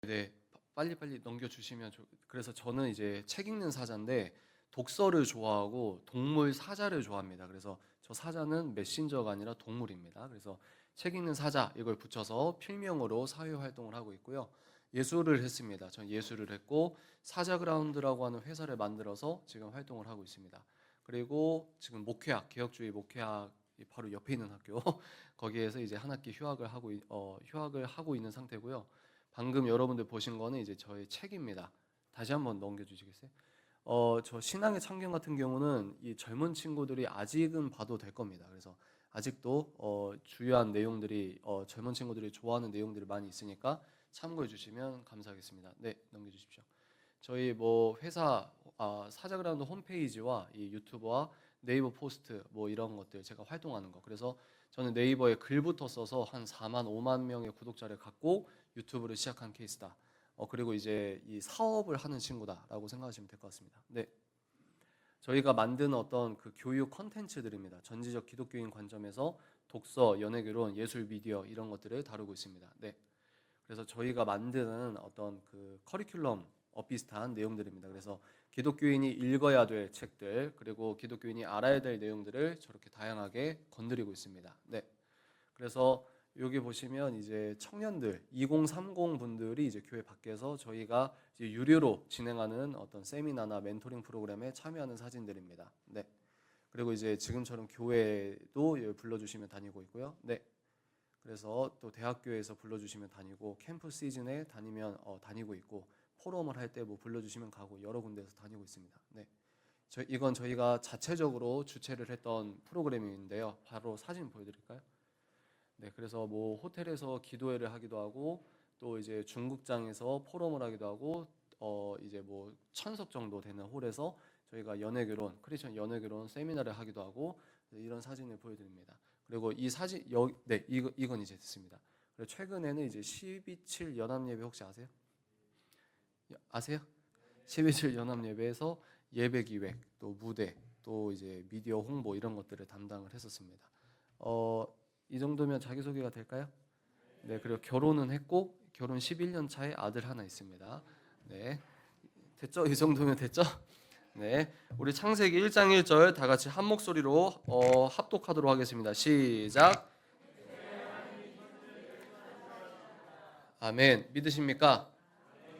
네, 빨리빨리 넘겨주시면 그래서 저는 이제 책 읽는 사자인데 독서를 좋아하고 동물 사자를 좋아합니다. 그래서 저 사자는 메신저가 아니라 동물입니다. 그래서 책 읽는 사자 이걸 붙여서 필명으로 사회 활동을 하고 있고요. 예술을 했습니다. 전 예술을 했고 사자그라운드라고 하는 회사를 만들어서 지금 활동을 하고 있습니다. 그리고 지금 목회학, 개혁주의 목회학 바로 옆에 있는 학교 거기에서 이제 한 학기 휴학을 하고 있는 상태고요. 방금 여러분들 보신 거는 이제 저의 책입니다. 다시 한번 넘겨주시겠어요? 저 신앙의 창경 같은 경우는 이 젊은 친구들이 아직은 봐도 될 겁니다. 그래서 아직도 주요한 내용들이 젊은 친구들이 좋아하는 내용들이 많이 있으니까 참고해 주시면 감사하겠습니다. 네, 넘겨주십시오. 저희 뭐 회사 사자그라운드 홈페이지와 이 유튜브와 네이버 포스트 뭐 이런 것들 제가 활동하는 거. 그래서 저는 네이버에 글부터 써서 한 4만 5만 명의 구독자를 갖고 유튜브를 시작한 케이스다. 그리고 이제 이 사업을 하는 친구다라고 생각하시면 될 것 같습니다. 네, 저희가 만든 어떤 그 교육 컨텐츠들입니다. 전지적 기독교인 관점에서 독서, 연예결혼, 예술, 미디어 이런 것들을 다루고 있습니다. 네, 그래서 저희가 만드는 어떤 그 커리큘럼 비슷한 내용들입니다. 그래서 기독교인이 읽어야 될 책들 그리고 기독교인이 알아야 될 내용들을 저렇게 다양하게 건드리고 있습니다. 네, 그래서 여기 보시면 이제 청년들 2030 분들이 이제 교회 밖에서 저희가 이제 유료로 진행하는 어떤 세미나나 멘토링 프로그램에 참여하는 사진들입니다. 네. 그리고 이제 지금처럼 교회도 불러주시면 다니고 있고요. 네. 그래서 또 대학교에서 불러주시면 다니고 캠프 시즌에 다니면 다니고 있고 포럼을 할 때 뭐 불러주시면 가고 여러 군데에서 다니고 있습니다. 네. 이건 저희가 자체적으로 주최를 했던 프로그램인데요. 바로 사진 보여드릴까요? 네, 그래서 뭐 호텔에서 기도회를 하기도 하고 또 이제 중국장에서 포럼을 하기도 하고 이제 뭐 1000석 정도 되는 홀에서 저희가 연애결혼, 크리스천 연애결혼 세미나를 하기도 하고 이런 사진을 보여드립니다. 그리고 이 사진 네, 이건 이제 됐습니다. 그리고 최근에는 이제 12.7 연합예배 혹시 아세요? 아세요? 12.7 연합예배에서 예배 기획, 또 무대, 또 이제 미디어 홍보 이런 것들을 담당을 했었습니다. 이 정도면 자기소개가 될까요? 네, 그리고 결혼은 했고 결혼 11년 차에 아들 하나 있습니다. 네, 됐죠? 이 정도면 됐죠? 네, 우리 창세기 1장 1절 다 같이 한 목소리로 합독하도록 하겠습니다. 시작. 아멘. 믿으십니까?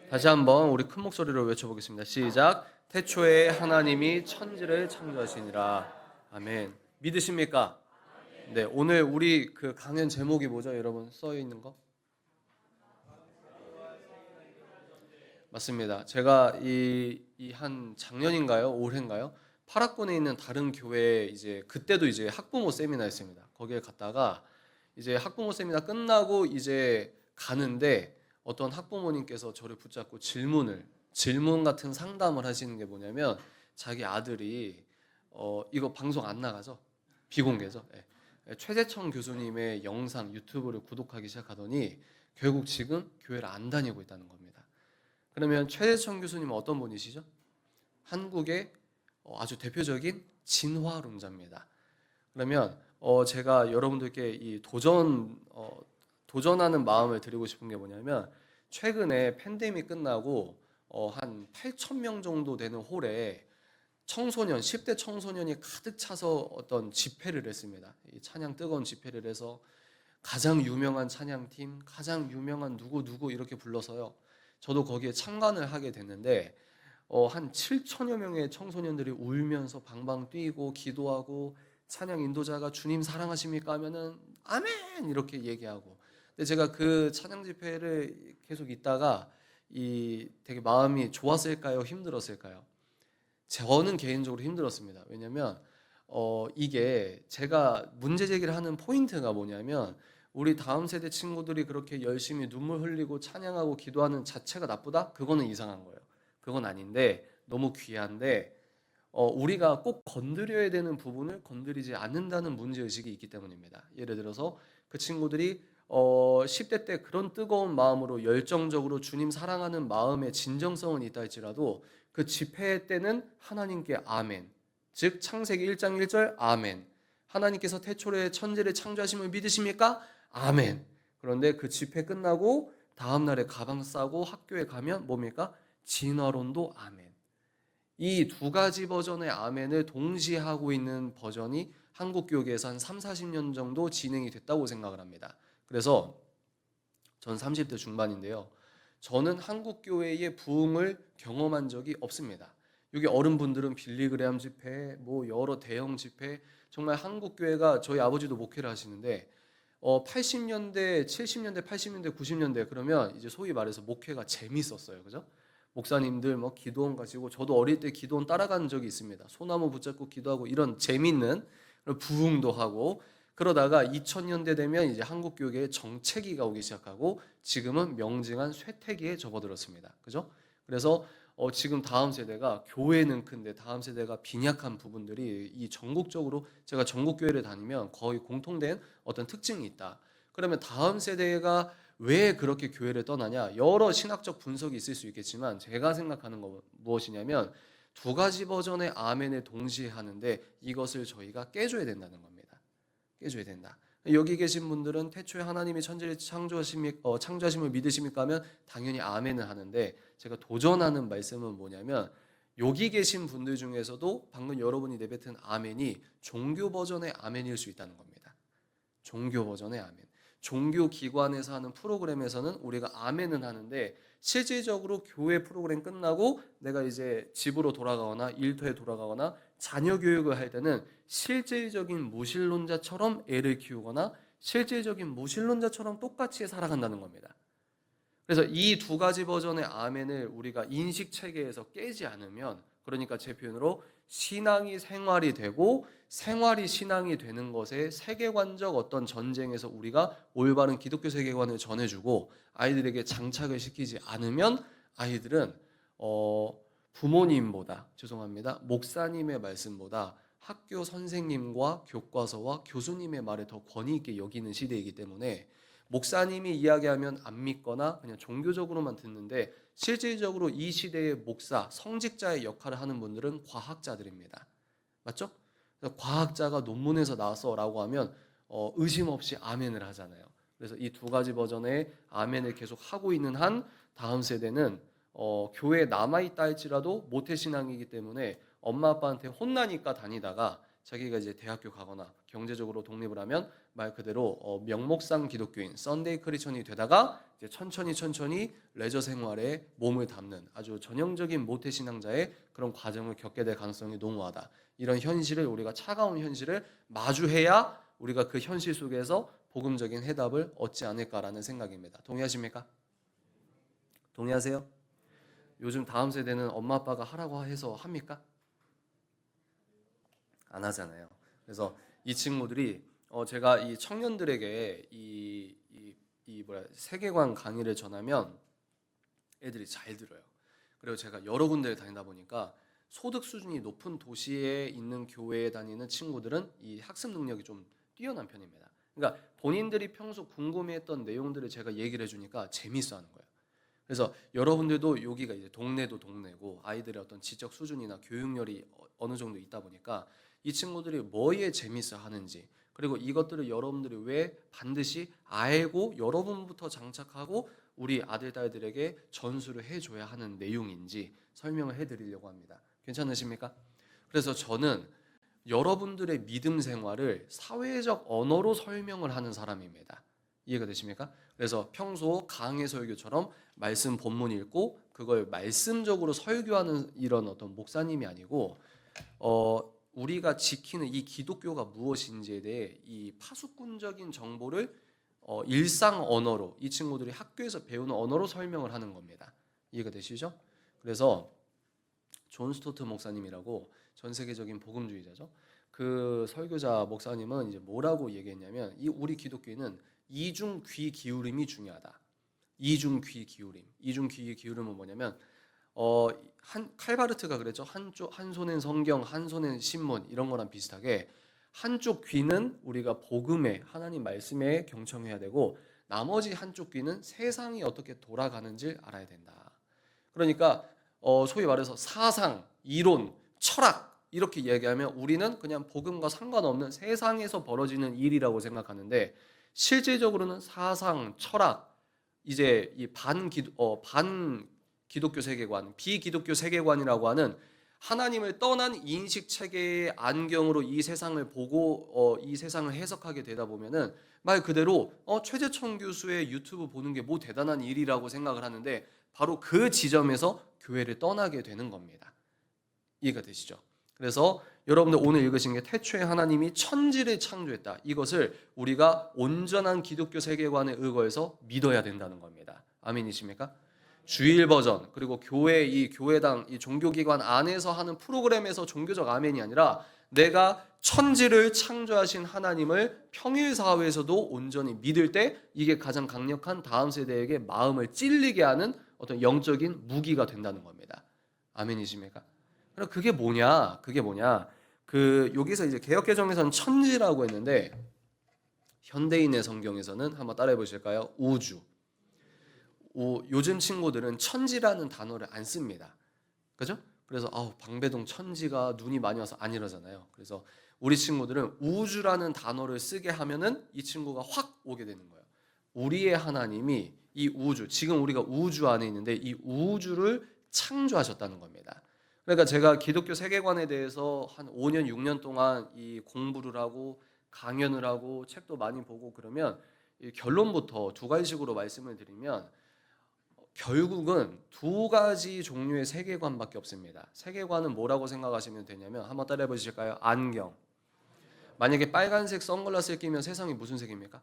다시 한번 우리 큰 목소리로 외쳐보겠습니다. 시작. 태초에 하나님이 천지를 창조하시니라. 아멘. 믿으십니까? 네, 오늘 우리 그 강연 제목이 뭐죠, 여러분? 써 있는 거? 맞습니다. 제가 이 한 작년인가요? 올해인가요? 파락군에 있는 다른 교회에 이제 그때도 이제 학부모 세미나였습니다. 거기에 갔다가 이제 학부모 세미나 끝나고 이제 가는데 어떤 학부모님께서 저를 붙잡고 질문 같은 상담을 하시는 게 뭐냐면 자기 아들이 이거 방송 안 나가죠? 비공개죠? 예. 최재청 교수님의 영상 유튜브를 구독하기 시작하더니 결국 지금 교회를 안 다니고 있다는 겁니다. 그러면 최재청 교수님은 어떤 분이시죠? 한국의 아주 대표적인 진화론자입니다. 그러면 제가 여러분들께 이 도전하는 마음을 드리고 싶은 게 뭐냐면 최근에 팬데믹 끝나고 한 8천 명 정도 되는 홀에 10대 청소년이 가득 차서 어떤 집회를 했습니다. 이 찬양 뜨거운 집회를 해서 가장 유명한 찬양팀, 가장 유명한 누구 이렇게 불러서요. 저도 거기에 참관을 하게 됐는데 한 7천여 명의 청소년들이 울면서 방방 뛰고 기도하고 찬양 인도자가 주님 사랑하십니까 하면은 아멘 이렇게 얘기하고. 근데 제가 그 찬양 집회를 계속 있다가 되게 마음이 좋았을까요? 힘들었을까요? 저는 개인적으로 힘들었습니다. 왜냐면 이게 제가 문제 제기를 하는 포인트가 뭐냐면 우리 다음 세대 친구들이 그렇게 열심히 눈물 흘리고 찬양하고 기도하는 자체가 나쁘다? 그거는 이상한 거예요. 그건 아닌데 너무 귀한데 우리가 꼭 건드려야 되는 부분을 건드리지 않는다는 문제의식이 있기 때문입니다. 예를 들어서 그 친구들이 10대 때 그런 뜨거운 마음으로 열정적으로 주님 사랑하는 마음의 진정성은 있다 할지라도 그 집회 때는 하나님께 아멘, 즉 창세기 1장 1절 아멘, 하나님께서 태초에 천지를 창조하심을 믿으십니까? 아멘. 그런데 그 집회 끝나고 다음 날에 가방 싸고 학교에 가면 뭡니까? 진화론도 아멘. 이 두 가지 버전의 아멘을 동시에 하고 있는 버전이 한국 교계에서 한 3, 40년 정도 진행이 됐다고 생각을 합니다. 그래서 전 30대 중반인데요. 저는 한국 교회의 부흥을 경험한 적이 없습니다. 여기 어른분들은 빌리그레암 집회, 뭐 여러 대형 집회, 정말 한국 교회가 저희 아버지도 목회를 하시는데 80년대, 70년대, 80년대, 90년대 그러면 이제 소위 말해서 목회가 재밌었어요. 그죠? 목사님들 뭐 기도원 가시고 저도 어릴 때 기도원 따라간 적이 있습니다. 소나무 붙잡고 기도하고 이런 재밌는 부흥도 하고 그러다가 2000년대 되면 이제 한국 교회에 정체기가 오기 시작하고 지금은 명징한 쇠퇴기에 접어들었습니다. 그죠? 그래서 지금 다음 세대가 교회는 큰데 다음 세대가 빈약한 부분들이 이 전국적으로 제가 전국 교회를 다니면 거의 공통된 어떤 특징이 있다. 그러면 다음 세대가 왜 그렇게 교회를 떠나냐? 여러 신학적 분석이 있을 수 있겠지만 제가 생각하는 건 무엇이냐면 두 가지 버전의 아멘을 동시에 하는데 이것을 저희가 깨줘야 된다는 겁니다. 깨줘야 된다. 여기 계신 분들은 태초에 하나님이 천지를 창조하심을 믿으십니까 하면 당연히 아멘을 하는데 제가 도전하는 말씀은 뭐냐면 여기 계신 분들 중에서도 방금 여러분이 내뱉은 아멘이 종교 버전의 아멘일 수 있다는 겁니다. 종교 버전의 아멘. 종교 기관에서 하는 프로그램에서는 우리가 아멘은 하는데 실질적으로 교회 프로그램 끝나고 내가 이제 집으로 돌아가거나 일터에 돌아가거나 자녀 교육을 할 때는 실질적인 무신론자처럼 애를 키우거나 실질적인 무신론자처럼 똑같이 살아간다는 겁니다. 그래서 이 두 가지 버전의 아멘을 우리가 인식 체계에서 깨지 않으면 그러니까 제 표현으로 신앙이 생활이 되고 생활이 신앙이 되는 것에 세계관적 어떤 전쟁에서 우리가 올바른 기독교 세계관을 전해주고 아이들에게 장착을 시키지 않으면 아이들은 부모님보다 죄송합니다 목사님의 말씀보다 학교 선생님과 교과서와 교수님의 말에 더 권위 있게 여기는 시대이기 때문에 목사님이 이야기하면 안 믿거나 그냥 종교적으로만 듣는데 실질적으로 이 시대의 목사, 성직자의 역할을 하는 분들은 과학자들입니다. 맞죠? 과학자가 논문에서 나왔어라고 하면 의심 없이 아멘을 하잖아요. 그래서 이 두 가지 버전의 아멘을 계속 하고 있는 한 다음 세대는 교회에 남아있다 할지라도 모태신앙이기 때문에 엄마 아빠한테 혼나니까 다니다가 자기가 이제 대학교 가거나 경제적으로 독립을 하면 말 그대로 명목상 기독교인 썬데이 크리스천이 되다가 이제 천천히 레저 생활에 몸을 담는 아주 전형적인 모태신앙자의 그런 과정을 겪게 될 가능성이 농후하다. 이런 현실을 우리가 차가운 현실을 마주해야 우리가 그 현실 속에서 복음적인 해답을 얻지 않을까라는 생각입니다. 동의하십니까? 동의하세요? 요즘 다음 세대는 엄마 아빠가 하라고 해서 합니까? 안 하잖아요. 그래서 이 친구들이 제가 이 청년들에게 이 세계관 강의를 전하면 애들이 잘 들어요. 그리고 제가 여러 군데를 다니다 보니까 소득 수준이 높은 도시에 있는 교회에 다니는 친구들은 이 학습 능력이 좀 뛰어난 편입니다. 그러니까 본인들이 평소 궁금해했던 내용들을 제가 얘기를 해주니까 재밌어하는 거예요. 그래서 여러분들도 여기가 이제 동네도 동네고 아이들의 어떤 지적 수준이나 교육열이 어느 정도 있다 보니까 이 친구들이 뭐에 재밌어 하는지 그리고 이것들을 여러분들이 왜 반드시 알고 여러분부터 장착하고 우리 아들 딸들에게 전수를 해줘야 하는 내용인지 설명을 해드리려고 합니다. 괜찮으십니까? 그래서 저는 여러분들의 믿음 생활을 사회적 언어로 설명을 하는 사람입니다. 이해가 되십니까? 그래서 평소 강해 설교처럼 말씀 본문 읽고 그걸 말씀적으로 설교하는 이런 어떤 목사님이 아니고 우리가 지키는 이 기독교가 무엇인지에 대해 이 파수꾼적인 정보를 일상 언어로 이 친구들이 학교에서 배우는 언어로 설명을 하는 겁니다. 이해가 되시죠? 그래서 존 스토트 목사님이라고 전 세계적인 복음주의자죠. 그 설교자 목사님은 이제 뭐라고 얘기했냐면 우리 기독교인은 이중 귀 기울임이 중요하다. 이중 귀 기울임. 이중 귀 기울임은 뭐냐면 칼바르트가 그랬죠. 한 손엔 성경, 한 손엔 신문 이런 거랑 비슷하게 한쪽 귀는 우리가 복음에 하나님 말씀에 경청해야 되고 나머지 한쪽 귀는 세상이 어떻게 돌아가는지 알아야 된다. 그러니까 소위 말해서 사상, 이론, 철학 이렇게 얘기하면 우리는 그냥 복음과 상관없는 세상에서 벌어지는 일이라고 생각하는데 실질적으로는 사상, 철학 이제 이 반 기독교 세계관, 비기독교 세계관이라고 하는 하나님을 떠난 인식 체계의 안경으로 이 세상을 보고 이 세상을 해석하게 되다 보면은 말 그대로 최재청 교수의 유튜브 보는 게 뭐 대단한 일이라고 생각을 하는데 바로 그 지점에서 교회를 떠나게 되는 겁니다. 이해가 되시죠? 그래서 여러분들 오늘 읽으신 게 태초에 하나님이 천지를 창조했다. 이것을 우리가 온전한 기독교 세계관에 의거해서 믿어야 된다는 겁니다. 아멘이십니까? 주일 버전 그리고 교회 이 교회당 이 종교기관 안에서 하는 프로그램에서 종교적 아멘이 아니라 내가 천지를 창조하신 하나님을 평일 사회에서도 온전히 믿을 때 이게 가장 강력한 다음 세대에게 마음을 찔리게 하는 어떤 영적인 무기가 된다는 겁니다. 아멘이십니까? 그럼 그게 뭐냐? 여기서 이제 개역개정에서는 천지라고 했는데 현대인의 성경에서는 한번 따라해 보실까요? 우주. 요즘 친구들은 천지라는 단어를 안 씁니다. 그죠? 그래서 방배동 천지가 눈이 많이 와서 안 이러잖아요. 그래서 우리 친구들은 우주라는 단어를 쓰게 하면은 이 친구가 확 오게 되는 거예요. 우리의 하나님이 이 우주, 지금 우리가 우주 안에 있는데 이 우주를 창조하셨다는 겁니다. 그러니까 제가 기독교 세계관에 대해서 한 5년, 6년 동안 이 공부를 하고 강연을 하고 책도 많이 보고 그러면 결론부터 두 가지식으로 말씀을 드리면 결국은 두 가지 종류의 세계관밖에 없습니다. 세계관은 뭐라고 생각하시면 되냐면 한번 따라해 보실까요? 안경. 만약에 빨간색 선글라스를 끼면 세상이 무슨 색입니까?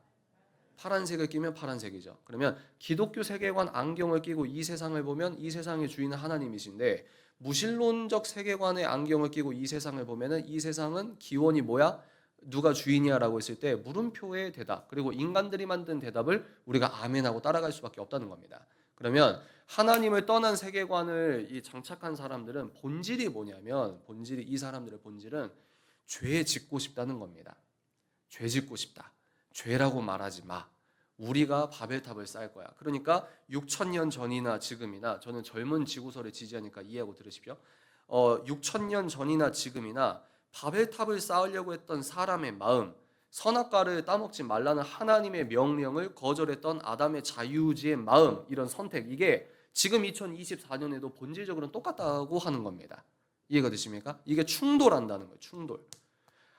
파란색을 끼면 파란색이죠. 그러면 기독교 세계관 안경을 끼고 이 세상을 보면 이 세상의 주인은 하나님이신데 무신론적 세계관의 안경을 끼고 이 세상을 보면은 이 세상은 기원이 뭐야? 누가 주인이야라고 했을 때 물음표의 대답 그리고 인간들이 만든 대답을 우리가 아멘하고 따라갈 수밖에 없다는 겁니다. 그러면 하나님을 떠난 세계관을 이 장착한 사람들은 본질이 뭐냐면 이 사람들의 본질은 죄 짓고 싶다는 겁니다. 죄 짓고 싶다. 죄라고 말하지 마. 우리가 바벨탑을 쌓을 거야. 그러니까 6,000년 전이나 지금이나 저는 젊은 지구설을 지지하니까 이해하고 들으십시오. 6,000년 전이나 지금이나 바벨탑을 쌓으려고 했던 사람의 마음, 선악과를 따먹지 말라는 하나님의 명령을 거절했던 아담의 자유의지의 마음, 이런 선택, 이게 지금 2024년에도 본질적으로는 똑같다고 하는 겁니다. 이해가 되십니까? 이게 충돌한다는 거예요. 충돌.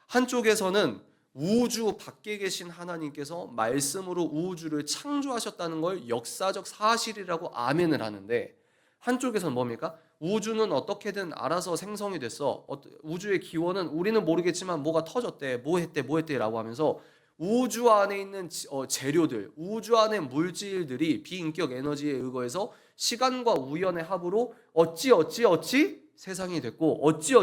한쪽에서는 우주 밖에 계신 하나님께서 말씀으로 우주를 창조하셨다는 걸 역사적 사실이라고 아멘을 하는데 한쪽에서는 뭡니까? 우주는 어떻게든 알아서 생성이 됐어. 우주의 기원은 우리는 모르겠지만 뭐가 터졌대, 뭐 했대 라고 하면서 우주 안에 있는 재료들, 우주 안의 물질들이 비인격 에너지에 의거해서 시간과 우연의 합으로 어찌 세상이 됐고 어찌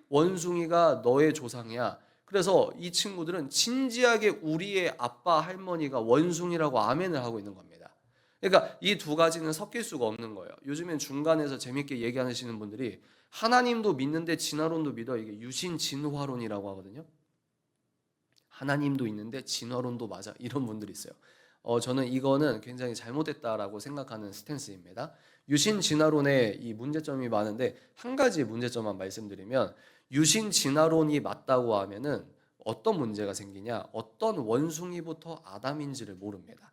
원숭이가 너의 조상이야. 그래서 이 친구들은 진지하게 우리의 아빠 할머니가 원숭이라고 아멘을 하고 있는 겁니다. 그러니까 이 두 가지는 섞일 수가 없는 거예요. 요즘엔 중간에서 재밌게 얘기하시는 분들이 하나님도 믿는데 진화론도 믿어. 이게 유신 진화론이라고 하거든요. 하나님도 있는데 진화론도 맞아. 이런 분들이 있어요. 저는 이거는 굉장히 잘못됐다라고 생각하는 스탠스입니다. 유신 진화론에 이 문제점이 많은데 한 가지 문제점만 말씀드리면 유신 진화론이 맞다고 하면은 어떤 문제가 생기냐? 어떤 원숭이부터 아담인지를 모릅니다.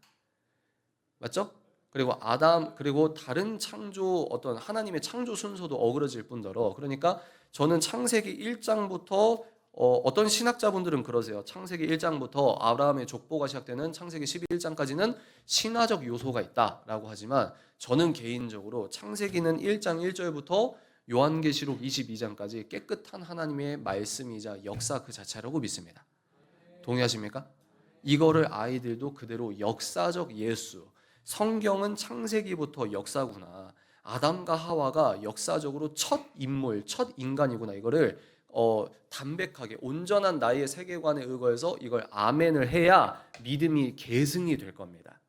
맞죠? 그리고 다른 창조 어떤 하나님의 창조 순서도 어그러질 뿐더러 그러니까 저는 창세기 1장부터 어떤 신학자분들은 그러세요. 창세기 1장부터 아브라함의 족보가 시작되는 창세기 11장까지는 신화적 요소가 있다라고 하지만 저는 개인적으로 창세기는 1장 1절부터 요한계시록 22장까지 깨끗한 하나님의 말씀이자 역사 그 자체라고 믿습니다. 동의하십니까? 이거를 아이들도 그대로 역사적 예수, 성경은 창세기부터 역사구나. 아담과 하와가 역사적으로 첫 인물, 첫 인간이구나. 이거를 담백하게 온전한 나의 세계관에 의거해서 이걸 아멘을 해야 믿음이 계승이 될 겁니다.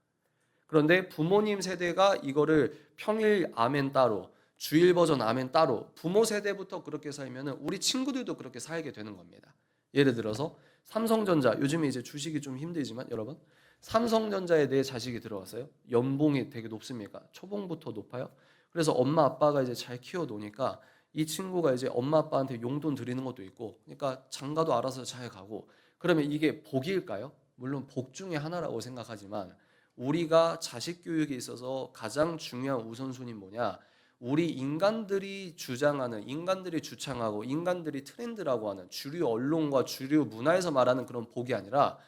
그런데 부모님 세대가 이거를 평일 아멘 따로 주일 버전 아멘 따로 부모 세대부터 그렇게 살면은 우리 친구들도 그렇게 살게 되는 겁니다. 예를 들어서 삼성전자 요즘에 이제 주식이 좀 힘들지만 여러분 삼성전자에 내 자식이 들어갔어요. 연봉이 되게 높습니까? 초봉부터 높아요. 그래서 엄마 아빠가 이제 잘 키워 놓으니까 이 친구가 이제 엄마 아빠한테 용돈 드리는 것도 있고 그러니까 장가도 알아서 잘 가고 그러면 이게 복일까요? 물론 복 중에 하나라고 생각하지만 우리가 자식 교육에 있어서 가장 중요한 우선순위는 뭐냐? 우리 인간들이 주장하는, 인간들이 주창하고 인간들이 트렌드라고 하는 주류 언론과 주류 문화에서 말하는 그런 복이 아니라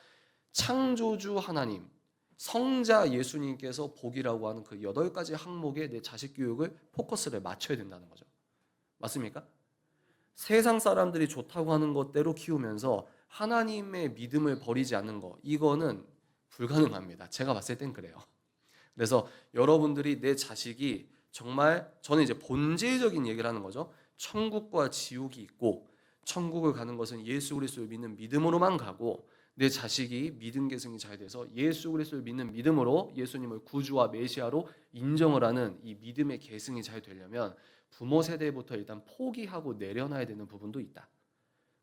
창조주 하나님, 성자 예수님께서 복이라고 하는 그 8가지 항목에 내 자식 교육을 포커스를 맞춰야 된다는 거죠. 맞습니까? 세상 사람들이 좋다고 하는 것대로 키우면서 하나님의 믿음을 버리지 않는 거, 이거는 불가능합니다. 제가 봤을 땐 그래요. 그래서 여러분들이 내 자식이 정말, 저는 이제 본질적인 얘기를 하는 거죠. 천국과 지옥이 있고 천국을 가는 것은 예수 그리스도를 믿는 믿음으로만 가고, 내 자식이 믿음 계승이 잘 돼서 예수 그리스도를 믿는 믿음으로 예수님을 구주와 메시아로 인정을 하는 이 믿음의 계승이 잘 되려면 부모 세대부터 일단 포기하고 내려놔야 되는 부분도 있다.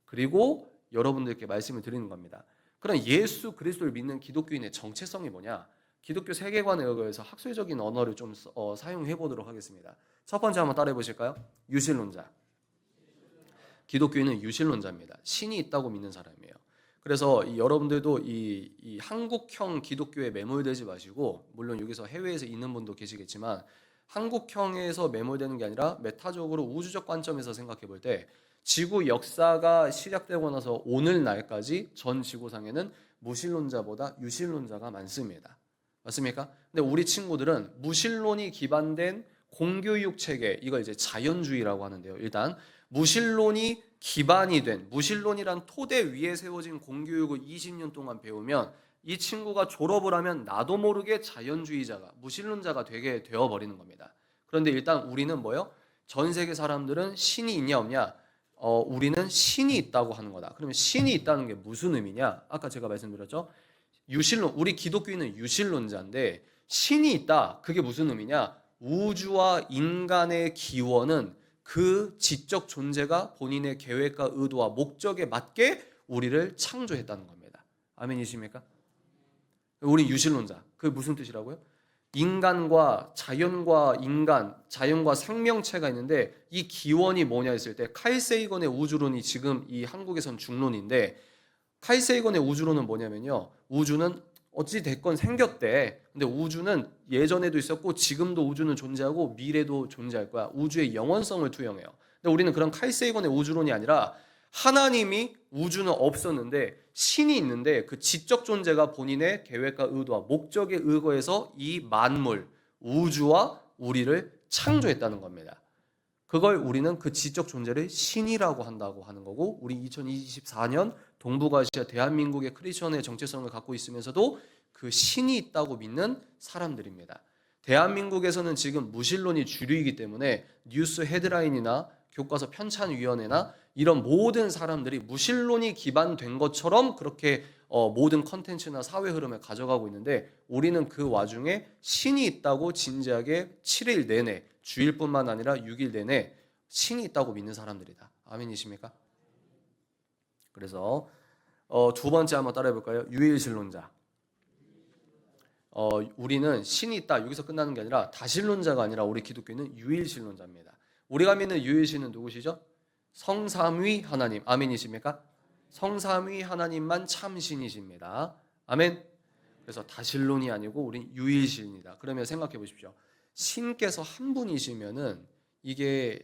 그리고 여러분들께 말씀을 드리는 겁니다. 그럼 예수 그리스도를 믿는 기독교인의 정체성이 뭐냐? 기독교 세계관에 의해서 학술적인 언어를 좀 사용해 보도록 하겠습니다. 첫 번째 한번 따라해 보실까요? 유실론자. 기독교인은 유실론자입니다. 신이 있다고 믿는 사람이에요. 그래서 여러분들도 이 한국형 기독교에 매몰되지 마시고, 물론 여기서 해외에서 있는 분도 계시겠지만 한국형에서 매몰되는 게 아니라 메타적으로 우주적 관점에서 생각해 볼 때 지구 역사가 시작되고 나서 오늘날까지 전 지구상에는 무신론자보다 유신론자가 많습니다. 맞습니까? 근데 우리 친구들은 무신론이 기반된 공교육 체계, 이걸 이제 자연주의라고 하는데요. 일단 무신론이 기반이 된, 무신론이란 토대 위에 세워진 공교육을 20년 동안 배우면 이 친구가 졸업을 하면 나도 모르게 자연주의자가, 무신론자가 되게 되어버리는 겁니다. 그런데 일단 우리는 뭐요? 전 세계 사람들은 신이 있냐 없냐? 우리는 신이 있다고 하는 거다. 그러면 신이 있다는 게 무슨 의미냐? 아까 제가 말씀드렸죠? 유신론, 우리 기독교인은 유신론자인데 신이 있다. 그게 무슨 의미냐? 우주와 인간의 기원은 그 지적 존재가 본인의 계획과 의도와 목적에 맞게 우리를 창조했다는 겁니다. 아멘이십니까? 우리 유신론자. 그게 무슨 뜻이라고요? 인간과 자연과 인간, 자연과 생명체가 있는데 이 기원이 뭐냐 했을 때 칼 세이건의 우주론이 지금 이 한국에선 중론인데, 칼 세이건의 우주론은 뭐냐면요, 우주는 어찌 됐건 생겼대. 근데 우주는 예전에도 있었고 지금도 우주는 존재하고 미래도 존재할 거야. 우주의 영원성을 투영해요. 근데 우리는 그런 칼 세이건의 우주론이 아니라 하나님이, 우주는 없었는데 신이 있는데 그 지적 존재가 본인의 계획과 의도와 목적에 의거해서 이 만물, 우주와 우리를 창조했다는 겁니다. 그걸 우리는 그 지적 존재를 신이라고 한다고 하는 거고, 우리 2024년 동북아시아 대한민국의 크리스천의 정체성을 갖고 있으면서도 그 신이 있다고 믿는 사람들입니다. 대한민국에서는 지금 무신론이 주류이기 때문에 뉴스 헤드라인이나 교과서 편찬위원회나 이런 모든 사람들이 무신론이 기반된 것처럼 그렇게 모든 컨텐츠나 사회 흐름을 가져가고 있는데, 우리는 그 와중에 신이 있다고 진지하게 7일 내내, 주일뿐만 아니라 6일 내내 신이 있다고 믿는 사람들이다. 아멘이십니까? 그래서 두 번째 한번 따라해 볼까요? 유일신론자. 우리는 신이 있다, 여기서 끝나는 게 아니라 다신론자가 아니라 우리 기독교는 유일신론자입니다. 우리가 믿는 유일신은 누구시죠? 성삼위 하나님. 아멘이십니까? 성삼위 하나님만 참신이십니다. 아멘. 그래서 다신론이 아니고 우린 유일신이다. 그러면 생각해 보십시오. 신께서 한 분이시면은 이게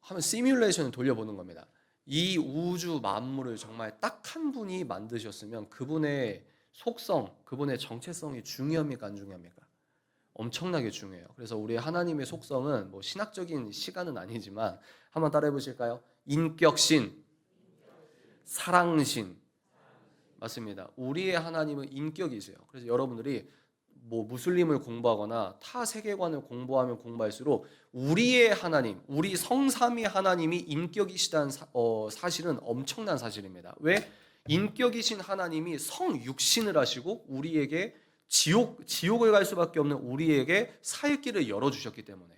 한번 시뮬레이션을 돌려보는 겁니다. 이 우주 만물을 정말 딱 한 분이 만드셨으면 그분의 속성, 그분의 정체성이 중요합니까, 안 중요합니까? 엄청나게 중요해요. 그래서 우리 하나님의 속성은 뭐 신학적인 시간은 아니지만 한번 따라해 보실까요? 인격신, 사랑신. 맞습니다. 우리의 하나님은 인격이세요. 그래서 여러분들이 뭐 무슬림을 공부하거나 타 세계관을 공부하면 공부할수록 우리의 하나님, 우리 성삼위 하나님이 인격이시다는 사실은 엄청난 사실입니다. 왜? 인격이신 하나님이 성육신을 하시고 우리에게 지옥을 갈 수밖에 없는 우리에게 살 길을 열어주셨기 때문에,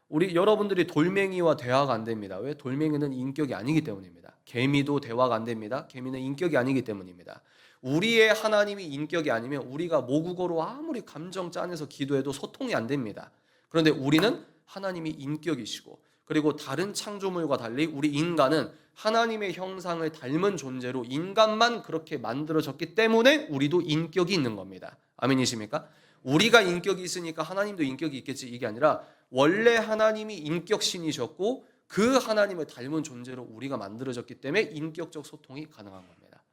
우리 여러분들이 돌멩이와 대화가 안 됩니다. 왜? 돌멩이는 인격이 아니기 때문입니다. 개미도 대화가 안 됩니다. 개미는 인격이 아니기 때문입니다. 우리의 하나님이 인격이 아니면 우리가 모국어로 아무리 감정 짜내서 기도해도 소통이 안 됩니다. 그런데 우리는 하나님이 인격이시고 그리고 다른 창조물과 달리 우리 인간은 하나님의 형상을 닮은 존재로 인간만 그렇게 만들어졌기 때문에 우리도 인격이 있는 겁니다. 아멘이십니까? 우리가 인격이 있으니까 하나님도 인격이 있겠지, 이게 아니라 원래 하나님이 인격신이셨고 그 하나님을 닮은 존재로 우리가 만들어졌기 때문에 인격적 소통이 가능한 겁니다.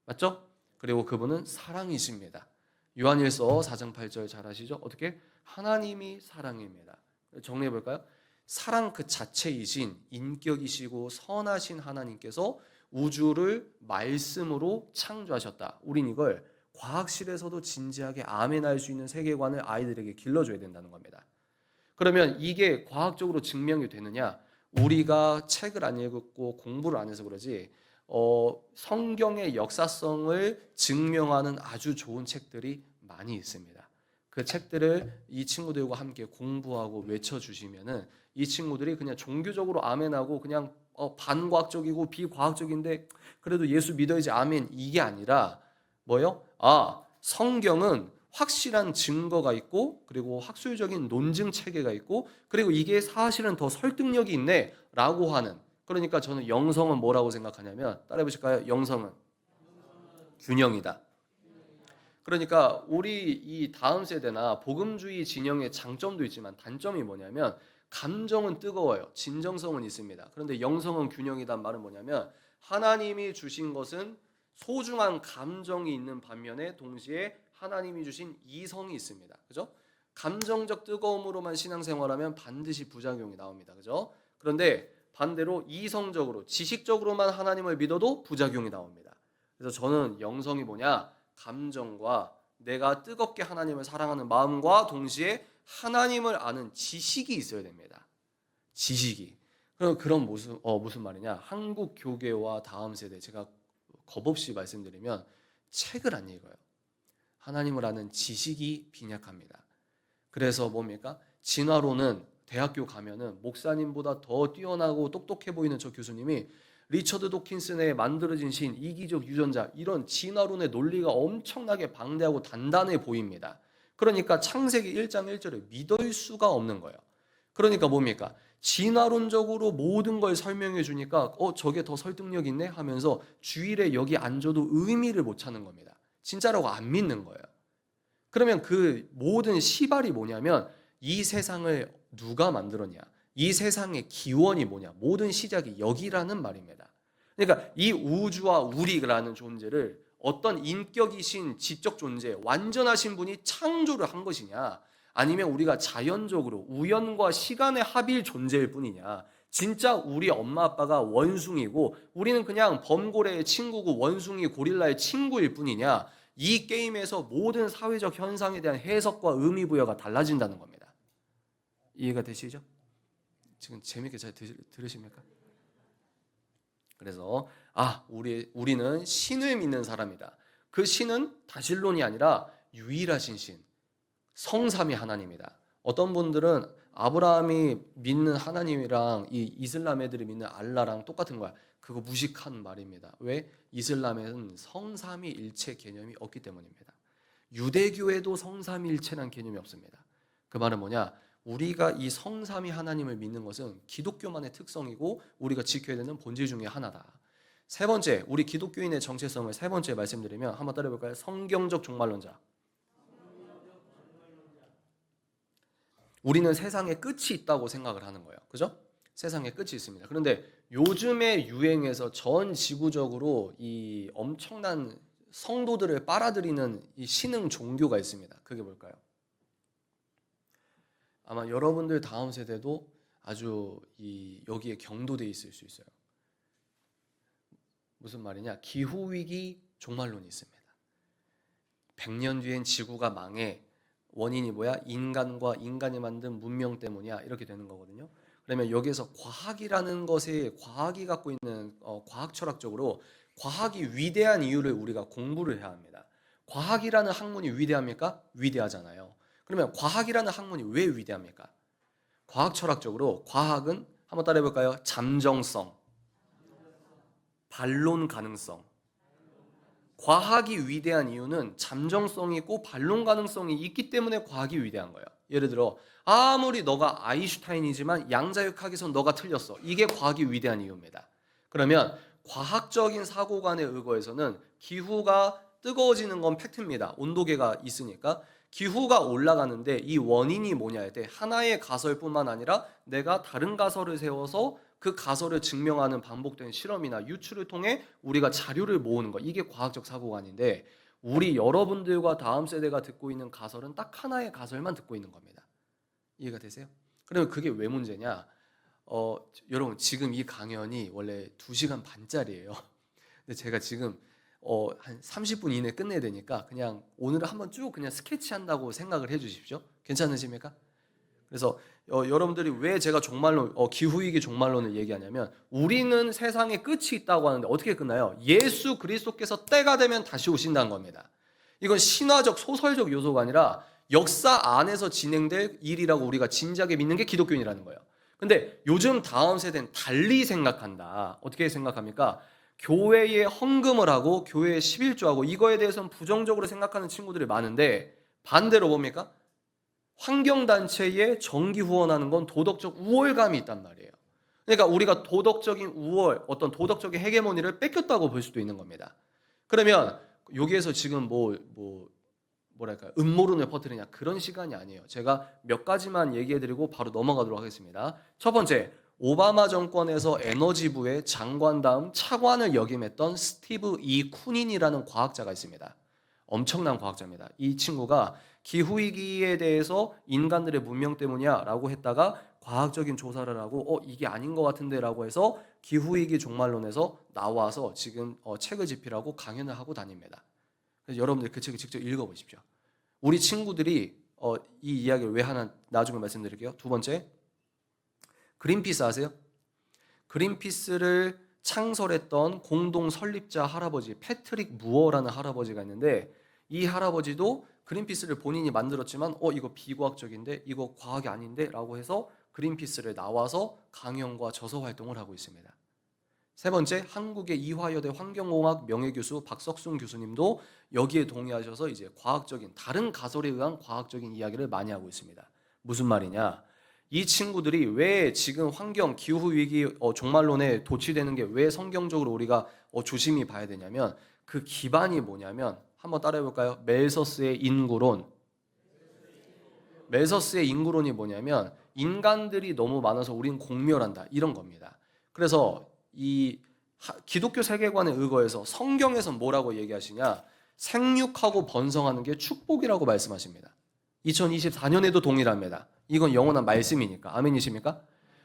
맞죠? 그리고 그분은 사랑이십니다. 요한일서 4장 8절 잘 아시죠? 어떻게? 하나님이 사랑입니다. 정리해 볼까요? 사랑 그 자체이신 인격이시고 선하신 하나님께서 우주를 말씀으로 창조하셨다. 우린 이걸 과학실에서도 진지하게 아멘할 수 있는 세계관을 아이들에게 길러줘야 된다는 겁니다. 그러면 이게 과학적으로 증명이 되느냐? 우리가 책을 안 읽고 공부를 안 해서 그러지 성경의 역사성을 증명하는 아주 좋은 책들이 많이 있습니다. 그 책들을 이 친구들과 함께 공부하고 외쳐주시면은 이 친구들이 그냥 종교적으로 아멘하고 그냥 반과학적이고 비과학적인데 그래도 예수 믿어야지 아멘, 이게 아니라 뭐요? 성경은 확실한 증거가 있고 그리고 학술적인 논증 체계가 있고 그리고 이게 사실은 더 설득력이 있네 라고 하는, 그러니까 저는 영성은 뭐라고 생각하냐면, 따라해 보실까요? 영성은 균형이다. 그러니까 우리 이 다음 세대나 복음주의 진영의 장점도 있지만 단점이 뭐냐면 감정은 뜨거워요. 진정성은 있습니다. 그런데 영성은 균형이란 말은 뭐냐면 하나님이 주신 것은 소중한 감정이 있는 반면에 동시에 하나님이 주신 이성이 있습니다. 그죠? 감정적 뜨거움으로만 신앙생활하면 반드시 부작용이 나옵니다. 그죠? 그런데 반대로 이성적으로 지식적으로만 하나님을 믿어도 부작용이 나옵니다. 그래서 저는 영성이 뭐냐? 감정과 내가 뜨겁게 하나님을 사랑하는 마음과 동시에 하나님을 아는 지식이 있어야 됩니다. 지식이. 그럼 무슨 말이냐? 한국 교계와 다음 세대, 제가 겁없이 말씀드리면 책을 안 읽어요. 하나님을 아는 지식이 빈약합니다. 그래서 뭡니까? 진화론은 대학교 가면은 목사님보다 더 뛰어나고 똑똑해 보이는 저 교수님이 리처드 도킨슨의 만들어진 신, 이기적 유전자, 이런 진화론의 논리가 엄청나게 방대하고 단단해 보입니다. 그러니까 창세기 1장 1절을 믿을 수가 없는 거예요. 그러니까 뭡니까? 진화론적으로 모든 걸 설명해 주니까 저게 더 설득력 있네 하면서 주일에 여기 앉아도 의미를 못 찾는 겁니다. 진짜라고 안 믿는 거예요. 그러면 그 모든 시발이 뭐냐면 이 세상을 누가 만들었냐? 이 세상의 기원이 뭐냐? 모든 시작이 여기라는 말입니다. 그러니까 이 우주와 우리라는 존재를 어떤 인격이신 지적 존재, 완전하신 분이 창조를 한 것이냐? 아니면 우리가 자연적으로 우연과 시간의 합일 존재일 뿐이냐? 진짜 우리 엄마 아빠가 원숭이고 우리는 그냥 범고래의 친구고 원숭이 고릴라의 친구일 뿐이냐? 이 게임에서 모든 사회적 현상에 대한 해석과 의미 부여가 달라진다는 겁니다. 이해가 되시죠? 지금 재밌게 잘 들으십니까? 그래서 우리는 신을 믿는 사람이다. 그 신은 다신론이 아니라 유일하신 신, 성삼위 하나님이다. 어떤 분들은 아브라함이 믿는 하나님이랑 이 이슬람 애들이 믿는 알라랑 똑같은 거야. 그거 무식한 말입니다. 왜? 이슬람에는 성삼위일체 개념이 없기 때문입니다. 유대교에도 성삼위일체란 개념이 없습니다. 그 말은 뭐냐? 우리가 이 성삼위 하나님을 믿는 것은 기독교만의 특성이고 우리가 지켜야 되는 본질 중에 하나다. 세 번째, 우리 기독교인의 정체성을 세 번째 말씀드리면 한번 따라해볼까요? 성경적 종말론자. 우리는 세상에 끝이 있다고 생각을 하는 거예요. 그죠? 세상에 끝이 있습니다. 그런데 요즘의 유행에서 전 지구적으로 이 엄청난 성도들을 빨아들이는 이 신흥 종교가 있습니다. 그게 뭘까요? 아마 여러분들 다음 세대도 아주 여기에 경도돼 있을 수 있어요. 무슨 말이냐? 기후위기 종말론이 있습니다. 100년 뒤엔 지구가 망해. 원인이 뭐야? 인간과 인간이 만든 문명 때문이야. 이렇게 되는 거거든요. 그러면 여기에서 과학이라는 것에 과학이 갖고 있는 과학 철학적으로 과학이 위대한 이유를 우리가 공부를 해야 합니다. 과학이라는 학문이 위대합니까? 위대하잖아요. 그러면 과학이라는 학문이 왜 위대합니까? 과학 철학적으로 과학은 한번 따라해 볼까요? 잠정성, 반론 가능성. 과학이 위대한 이유는 잠정성이 있고 반론 가능성이 있기 때문에 과학이 위대한 거예요. 예를 들어 아무리 너가 아인슈타인이지만 양자역학에선 너가 틀렸어. 이게 과학이 위대한 이유입니다. 그러면 과학적인 사고관에 의거해서는 기후가 뜨거워지는 건 팩트입니다. 온도계가 있으니까. 기후가 올라가는데 이 원인이 뭐냐 할 때 하나의 가설뿐만 아니라 내가 다른 가설을 세워서 그 가설을 증명하는 반복된 실험이나 유출을 통해 우리가 자료를 모으는 거. 이게 과학적 사고관인데 우리 여러분들과 다음 세대가 듣고 있는 가설은 딱 하나의 가설만 듣고 있는 겁니다. 이해가 되세요? 그러면 그게 왜 문제냐? 여러분 지금 이 강연이 원래 2시간 반짜리예요. 근데 제가 지금 한 30분 이내에 끝내야 되니까 그냥 오늘은 한번 쭉 그냥 스케치한다고 생각을 해 주십시오. 괜찮으십니까? 그래서 여러분들이 왜 제가 종말론, 기후위기 종말론을 얘기하냐면 우리는 세상에 끝이 있다고 하는데 어떻게 끝나요? 예수 그리스도께서 때가 되면 다시 오신다는 겁니다. 이건 신화적 소설적 요소가 아니라 역사 안에서 진행될 일이라고 우리가 진지하게 믿는 게 기독교인이라는 거예요. 근데 요즘 다음 세대는 달리 생각한다. 어떻게 생각합니까? 교회에 헌금을 하고 교회에 11조하고 이거에 대해서는 부정적으로 생각하는 친구들이 많은데 반대로 뭡니까? 환경단체에 정기 후원하는 건 도덕적 우월감이 있단 말이에요. 그러니까 우리가 도덕적인 우월, 어떤 도덕적인 헤게모니를 뺏겼다고 볼 수도 있는 겁니다. 그러면 여기에서 지금 뭐랄까요? 음모론을 퍼뜨리냐 그런 시간이 아니에요. 제가 몇 가지만 얘기해드리고 바로 넘어가도록 하겠습니다. 첫 번째, 오바마 정권에서 에너지부의 장관 다음 차관을 역임했던 스티브 이 쿠닌이라는 과학자가 있습니다. 엄청난 과학자입니다. 이 친구가 기후위기에 대해서 인간들의 문명 때문이야 라고 했다가 과학적인 조사를 하고 이게 아닌 것 같은데 라고 해서 기후위기 종말론에서 나와서 지금 책을 집필하고 강연을 하고 다닙니다. 그래서 여러분들 그 책을 직접 읽어보십시오. 우리 친구들이 이 이야기를 왜 하나 나중에 말씀드릴게요. 두 번째, 그린피스 아세요? 그린피스를 창설했던 공동 설립자 할아버지 패트릭 무어라는 할아버지가 있는데 이 할아버지도 그린피스를 본인이 만들었지만 이거 비과학적인데 이거 과학이 아닌데 라고 해서 그린피스를 나와서 강연과 저서 활동을 하고 있습니다. 세 번째, 한국의 이화여대 환경공학 명예교수 박석순 교수님도 여기에 동의하셔서 이제 과학적인 다른 가설에 의한 과학적인 이야기를 많이 하고 있습니다. 무슨 말이냐? 이 친구들이 왜 지금 환경 기후 위기 종말론에 도취되는 게 왜 성경적으로 우리가 조심히 봐야 되냐면 그 기반이 뭐냐면 한번 따라해 볼까요? 멜서스의 인구론. 멜서스의 인구론이 뭐냐면 인간들이 너무 많아서 우린 공멸한다 이런 겁니다. 그래서 이 기독교 세계관에 의거해서 성경에서 뭐라고 얘기하시냐? 생육하고 번성하는 게 축복이라고 말씀하십니다. 2024년에도 동일합니다. 이건 영원한 말씀이니까. 아멘이십니까?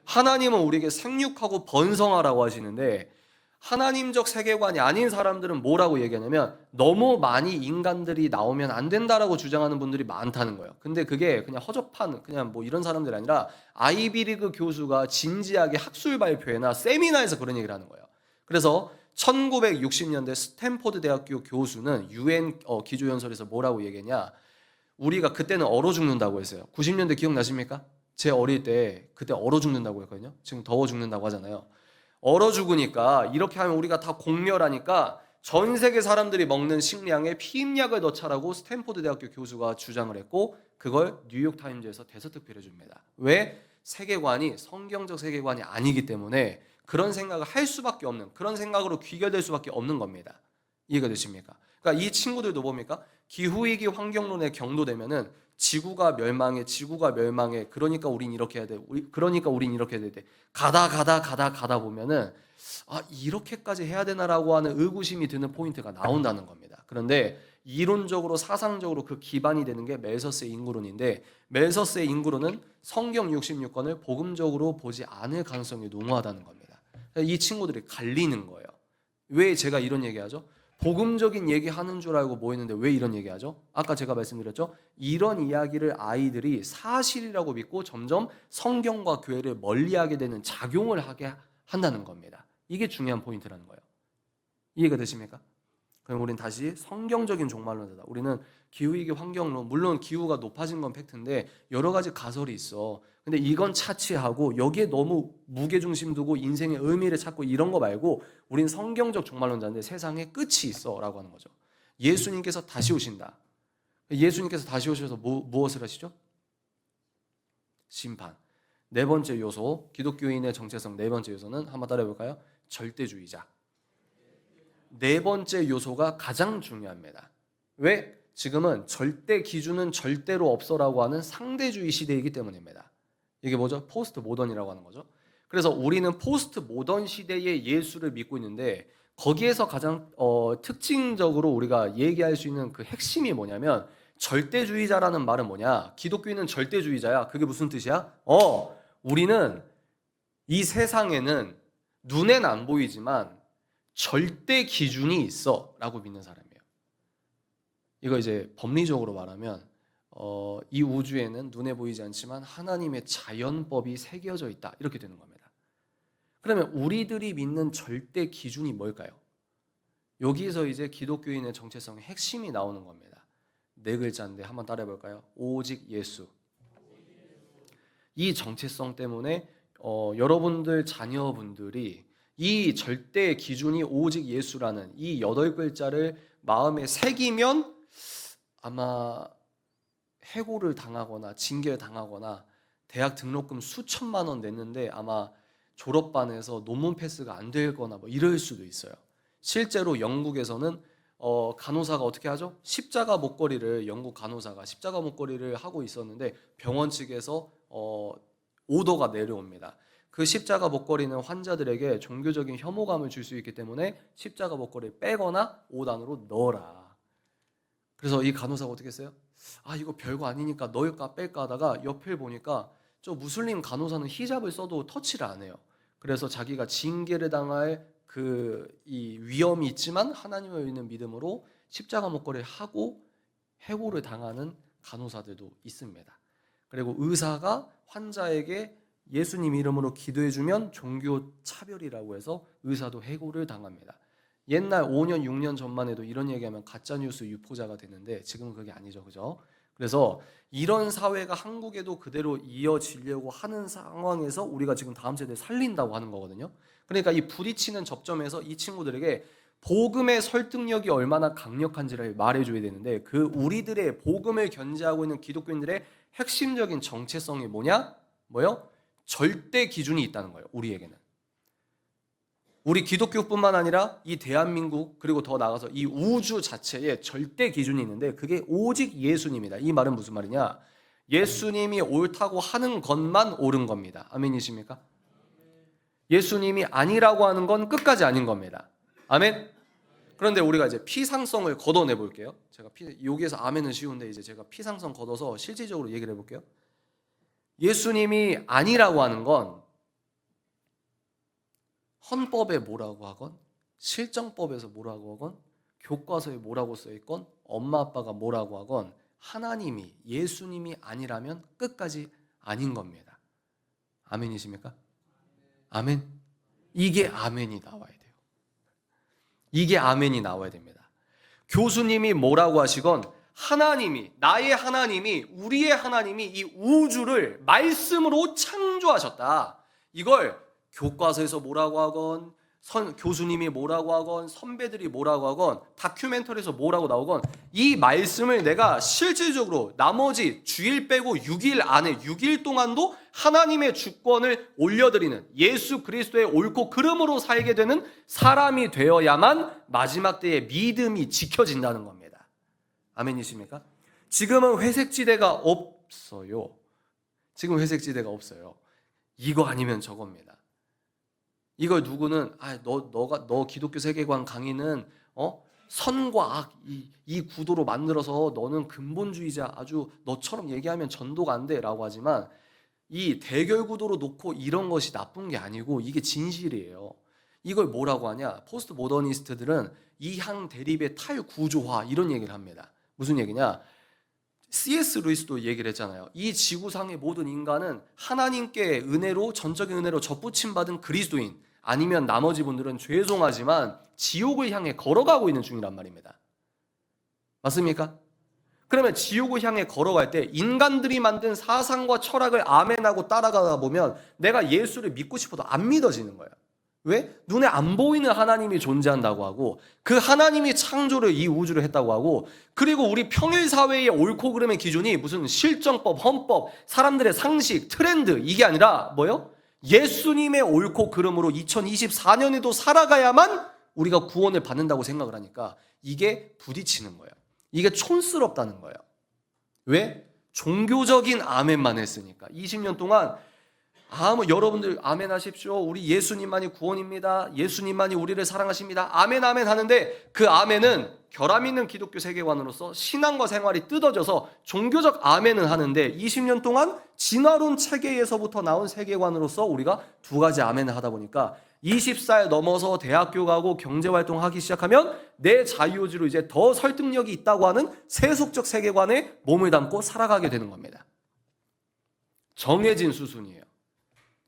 하나님은 우리에게 생육하고 번성하라고 하시는데 하나님적 세계관이 아닌 사람들은 뭐라고 얘기하냐면 너무 많이 인간들이 나오면 안 된다라고 주장하는 분들이 많다는 거예요. 근데 그게 그냥 허접한 그냥 이런 사람들이 아니라 아이비리그 교수가 진지하게 학술 발표회나 세미나에서 그런 얘기를 하는 거예요. 그래서 1960년대 스탠포드 대학교 교수는 UN 기조연설에서 뭐라고 얘기했냐? 우리가 그때는 얼어 죽는다고 했어요. 90년대 기억나십니까? 제 어릴 때 그때 얼어 죽는다고 했거든요. 지금 더워 죽는다고 하잖아요. 얼어 죽으니까 이렇게 하면 우리가 다 공멸하니까 전 세계 사람들이 먹는 식량에 피임약을 넣자라고 스탠포드 대학교 교수가 주장을 했고 그걸 뉴욕타임즈에서 대서특필해 줍니다. 왜? 세계관이 성경적 세계관이 아니기 때문에 그런 생각을 할 수밖에 없는 그런 생각으로 귀결될 수밖에 없는 겁니다. 이해가 되십니까? 그러니까 이 친구들도 뭡니까? 기후위기 환경론에 경도되면은 지구가 멸망해 그러니까 우린 이렇게 해야 돼 그러니까 우린 이렇게 해야 돼 가다 보면은 이렇게까지 해야 되나라고 하는 의구심이 드는 포인트가 나온다는 겁니다. 그런데 이론적으로 사상적으로 그 기반이 되는 게 멜서스의 인구론인데 멜서스의 인구론은 성경 66권을 복음적으로 보지 않을 가능성이 농후하다는 겁니다. 이 친구들이 갈리는 거예요. 왜 제가 이런 얘기하죠? 복음적인 얘기하는 줄 알고 모이는데 왜 이런 얘기하죠? 아까 제가 말씀드렸죠? 이런 이야기를 아이들이 사실이라고 믿고 점점 성경과 교회를 멀리하게 되는 작용을 하게 한다는 겁니다. 이게 중요한 포인트라는 거예요. 이해가 되십니까? 그럼 우리는 다시 성경적인 종말론자다. 우리는 기후위기 환경론, 물론 기후가 높아진 건 팩트인데 여러 가지 가설이 있어. 근데 이건 차치하고 여기에 너무 무게중심 두고 인생의 의미를 찾고 이런 거 말고 우린 성경적 종말론자인데 세상에 끝이 있어 라고 하는 거죠. 예수님께서 다시 오신다. 예수님께서 다시 오셔서 무엇을 하시죠? 심판. 네 번째 요소, 기독교인의 정체성 네 번째 요소는 한번 따라해 볼까요? 절대주의자. 네 번째 요소가 가장 중요합니다. 왜? 지금은 절대 기준은 절대로 없어라고 하는 상대주의 시대이기 때문입니다. 이게 뭐죠? 포스트 모던이라고 하는 거죠. 그래서 우리는 포스트 모던 시대의 예수를 믿고 있는데 거기에서 가장 특징적으로 우리가 얘기할 수 있는 그 핵심이 뭐냐면 절대주의자라는 말은 뭐냐? 기독교인은 절대주의자야. 그게 무슨 뜻이야? 우리는 이 세상에는 눈엔 안 보이지만 절대 기준이 있어 라고 믿는 사람이에요. 이거 이제 법리적으로 말하면 이 우주에는 눈에 보이지 않지만 하나님의 자연법이 새겨져 있다 이렇게 되는 겁니다. 그러면 우리들이 믿는 절대 기준이 뭘까요? 여기서 이제 기독교인의 정체성의 핵심이 나오는 겁니다. 네 글자인데 한번 따라해 볼까요? 오직 예수. 이 정체성 때문에 여러분들 자녀분들이 이 절대 기준이 오직 예수라는 이 8글자를 마음에 새기면 아마 해고를 당하거나 징계를 당하거나 대학 등록금 수천만 원 냈는데 아마 졸업반에서 논문 패스가 안 되거나 뭐 이럴 수도 있어요. 실제로 영국에서는 간호사가 어떻게 하죠? 십자가 목걸이를 영국 간호사가 십자가 목걸이를 하고 있었는데 병원 측에서 오더가 내려옵니다. 그 십자가 목걸이는 환자들에게 종교적인 혐오감을 줄 수 있기 때문에 십자가 목걸이를 빼거나 옷 안으로 넣어라. 그래서 이 간호사가 어떻게 했어요? 이거 별거 아니니까 넣을까 뺄까 하다가 옆을 보니까 저 무슬림 간호사는 히잡을 써도 터치를 안 해요. 그래서 자기가 징계를 당할 이 위험이 있지만 하나님을 믿는 믿음으로 십자가 목걸이를 하고 해고를 당하는 간호사들도 있습니다. 그리고 의사가 환자에게 예수님 이름으로 기도해주면 종교 차별이라고 해서 의사도 해고를 당합니다. 옛날 5년, 6년 전만 해도 이런 얘기하면 가짜뉴스 유포자가 되는데 지금은 그게 아니죠. 그죠? 그래서 이런 사회가 한국에도 그대로 이어지려고 하는 상황에서 우리가 지금 다음 세대를 살린다고 하는 거거든요. 그러니까 이 부딪히는 접점에서 이 친구들에게 복음의 설득력이 얼마나 강력한지를 말해줘야 되는데 그 우리들의 복음을 견지하고 있는 기독교인들의 핵심적인 정체성이 뭐냐? 뭐요? 절대 기준이 있다는 거예요. 우리에게는. 우리 기독교뿐만 아니라 이 대한민국 그리고 더 나아가서 이 우주 자체에 절대 기준이 있는데 그게 오직 예수님이다. 이 말은 무슨 말이냐? 예수님이 옳다고 하는 것만 옳은 겁니다. 아멘이십니까? 예수님이 아니라고 하는 건 끝까지 아닌 겁니다. 아멘? 그런데 우리가 이제 피상성을 걷어내 볼게요. 제가 여기에서 아멘은 쉬운데 이제 제가 피상성 걷어서 실질적으로 얘기를 해볼게요. 예수님이 아니라고 하는 건 헌법에 뭐라고 하건 실정법에서 뭐라고 하건 교과서에 뭐라고 써있건 엄마 아빠가 뭐라고 하건 하나님이 예수님이 아니라면 끝까지 아닌 겁니다. 아멘이십니까? 아멘. 이게 아멘이 나와야 돼요. 이게 아멘이 나와야 됩니다. 교수님이 뭐라고 하시건 하나님이 나의 하나님이 우리의 하나님이 이 우주를 말씀으로 창조하셨다. 이걸 교과서에서 뭐라고 하건 교수님이 뭐라고 하건 선배들이 뭐라고 하건 다큐멘터리에서 뭐라고 나오건 이 말씀을 내가 실질적으로 나머지 주일 빼고 6일 안에 6일 동안도 하나님의 주권을 올려드리는 예수 그리스도의 옳고 그름으로 살게 되는 사람이 되어야만 마지막 때에 믿음이 지켜진다는 겁니다. 아멘이십니까? 지금은 회색지대가 없어요. 지금 회색지대가 없어요. 이거 아니면 저겁니다. 이걸 누구는 너 기독교 세계관 강의는 선과 악 이 구도로 만들어서 너는 근본주의자 아주 너처럼 얘기하면 전도가 안 돼라고 하지만 이 대결 구도로 놓고 이런 것이 나쁜 게 아니고 이게 진실이에요. 이걸 뭐라고 하냐? 포스트 모더니스트들은 이항 대립의 탈구조화 이런 얘기를 합니다. 무슨 얘기냐? C.S. 루이스도 얘기를 했잖아요. 이 지구상의 모든 인간은 하나님께 은혜로 전적인 은혜로 접붙임 받은 그리스도인 아니면 나머지 분들은 죄송하지만 지옥을 향해 걸어가고 있는 중이란 말입니다. 맞습니까? 그러면 지옥을 향해 걸어갈 때 인간들이 만든 사상과 철학을 아멘하고 따라가다 보면 내가 예수를 믿고 싶어도 안 믿어지는 거예요. 왜? 눈에 안 보이는 하나님이 존재한다고 하고 그 하나님이 창조를 이 우주를 했다고 하고 그리고 우리 평일 사회의 옳고 그름의 기준이 무슨 실정법, 헌법, 사람들의 상식, 트렌드 이게 아니라 뭐요? 예수님의 옳고 그름으로 2024년에도 살아가야만 우리가 구원을 받는다고 생각을 하니까 이게 부딪히는 거예요. 이게 촌스럽다는 거예요. 왜? 종교적인 아멘만 했으니까 20년 동안 여러분들 아멘 하십시오. 우리 예수님만이 구원입니다. 예수님만이 우리를 사랑하십니다. 아멘 아멘 하는데 그 아멘은 결함 있는 기독교 세계관으로서 신앙과 생활이 뜯어져서 종교적 아멘은 하는데 20년 동안 진화론 체계에서부터 나온 세계관으로서 우리가 두 가지 아멘을 하다 보니까 20살 넘어서 대학교 가고 경제활동 하기 시작하면 내 자유의지로 이제 더 설득력이 있다고 하는 세속적 세계관에 몸을 담고 살아가게 되는 겁니다. 정해진 수순이에요.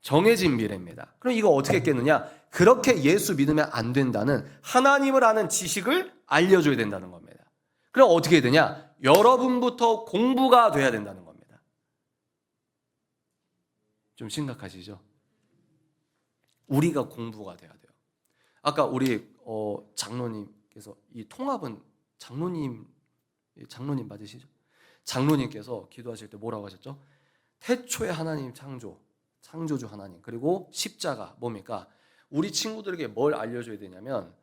정해진 미래입니다. 그럼 이거 어떻게 깼느냐? 그렇게 예수 믿으면 안 된다는 하나님을 아는 지식을 알려줘야 된다는 겁니다. 그럼 어떻게 해야 되냐? 여러분부터 공부가 돼야 된다는 겁니다. 좀 심각하시죠? 우리가 공부가 돼야 돼요. 아까 우리 장로님께서 이 통합은 장로님 맞으시죠? 장로님께서 기도하실 때 뭐라고 하셨죠? 태초에 하나님 창조주 하나님 그리고 십자가 뭡니까? 우리 친구들에게 뭘 알려줘야 되냐면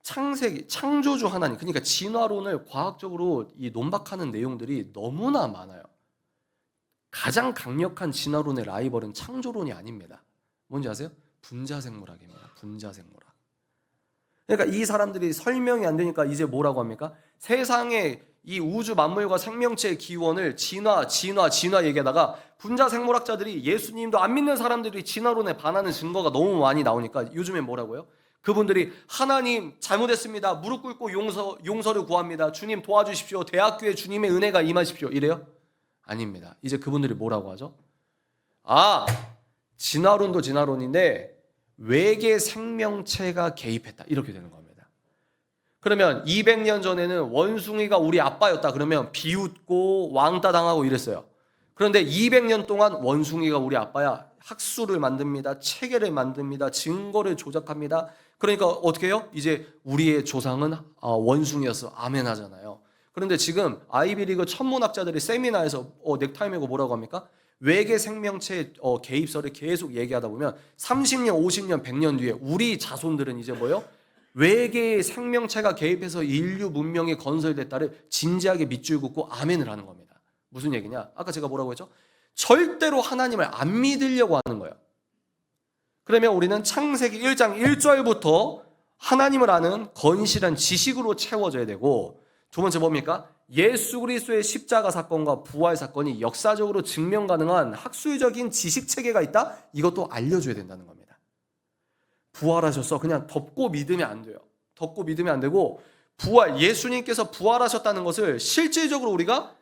창조주 하나님 그러니까 진화론을 과학적으로 이 논박하는 내용들이 너무나 많아요. 가장 강력한 진화론의 라이벌은 창조론이 아닙니다. 뭔지 아세요? 분자생물학입니다. 분자생물학. 그러니까 이 사람들이 설명이 안 되니까 이제 뭐라고 합니까? 세상에 이 우주 만물과 생명체의 기원을 진화 얘기하다가 분자생물학자들이 예수님도 안 믿는 사람들이 진화론에 반하는 증거가 너무 많이 나오니까 요즘엔 뭐라고요? 그분들이 하나님 잘못했습니다. 무릎 꿇고 용서를 구합니다. 주님 도와주십시오. 대학교에 주님의 은혜가 임하십시오. 이래요? 아닙니다. 이제 그분들이 뭐라고 하죠? 진화론도 진화론인데 외계 생명체가 개입했다. 이렇게 되는 겁니다. 그러면 200년 전에는 원숭이가 우리 아빠였다. 그러면 비웃고 왕따 당하고 이랬어요. 그런데 200년 동안 원숭이가 우리 아빠야. 학술을 만듭니다. 체계를 만듭니다. 증거를 조작합니다. 그러니까 어떻게 해요? 이제 우리의 조상은 원숭이였어. 아멘 하잖아요. 그런데 지금 아이비리그 천문학자들이 세미나에서 넥타이 메고 뭐라고 합니까? 외계 생명체 개입설을 계속 얘기하다 보면 30년, 50년, 100년 뒤에 우리 자손들은 이제 뭐요? 외계의 생명체가 개입해서 인류 문명이 건설됐다를 진지하게 밑줄 긋고 아멘을 하는 겁니다. 무슨 얘기냐? 아까 제가 뭐라고 했죠? 절대로 하나님을 안 믿으려고 하는 거예요. 그러면 우리는 창세기 1장 1절부터 하나님을 아는 건실한 지식으로 채워져야 되고 두 번째 뭡니까? 예수 그리스도의 십자가 사건과 부활 사건이 역사적으로 증명 가능한 학술적인 지식 체계가 있다? 이것도 알려줘야 된다는 겁니다. 부활하셨어. 그냥 덮고 믿으면 안 돼요. 덮고 믿으면 안 되고 예수님께서 부활하셨다는 것을 실질적으로 우리가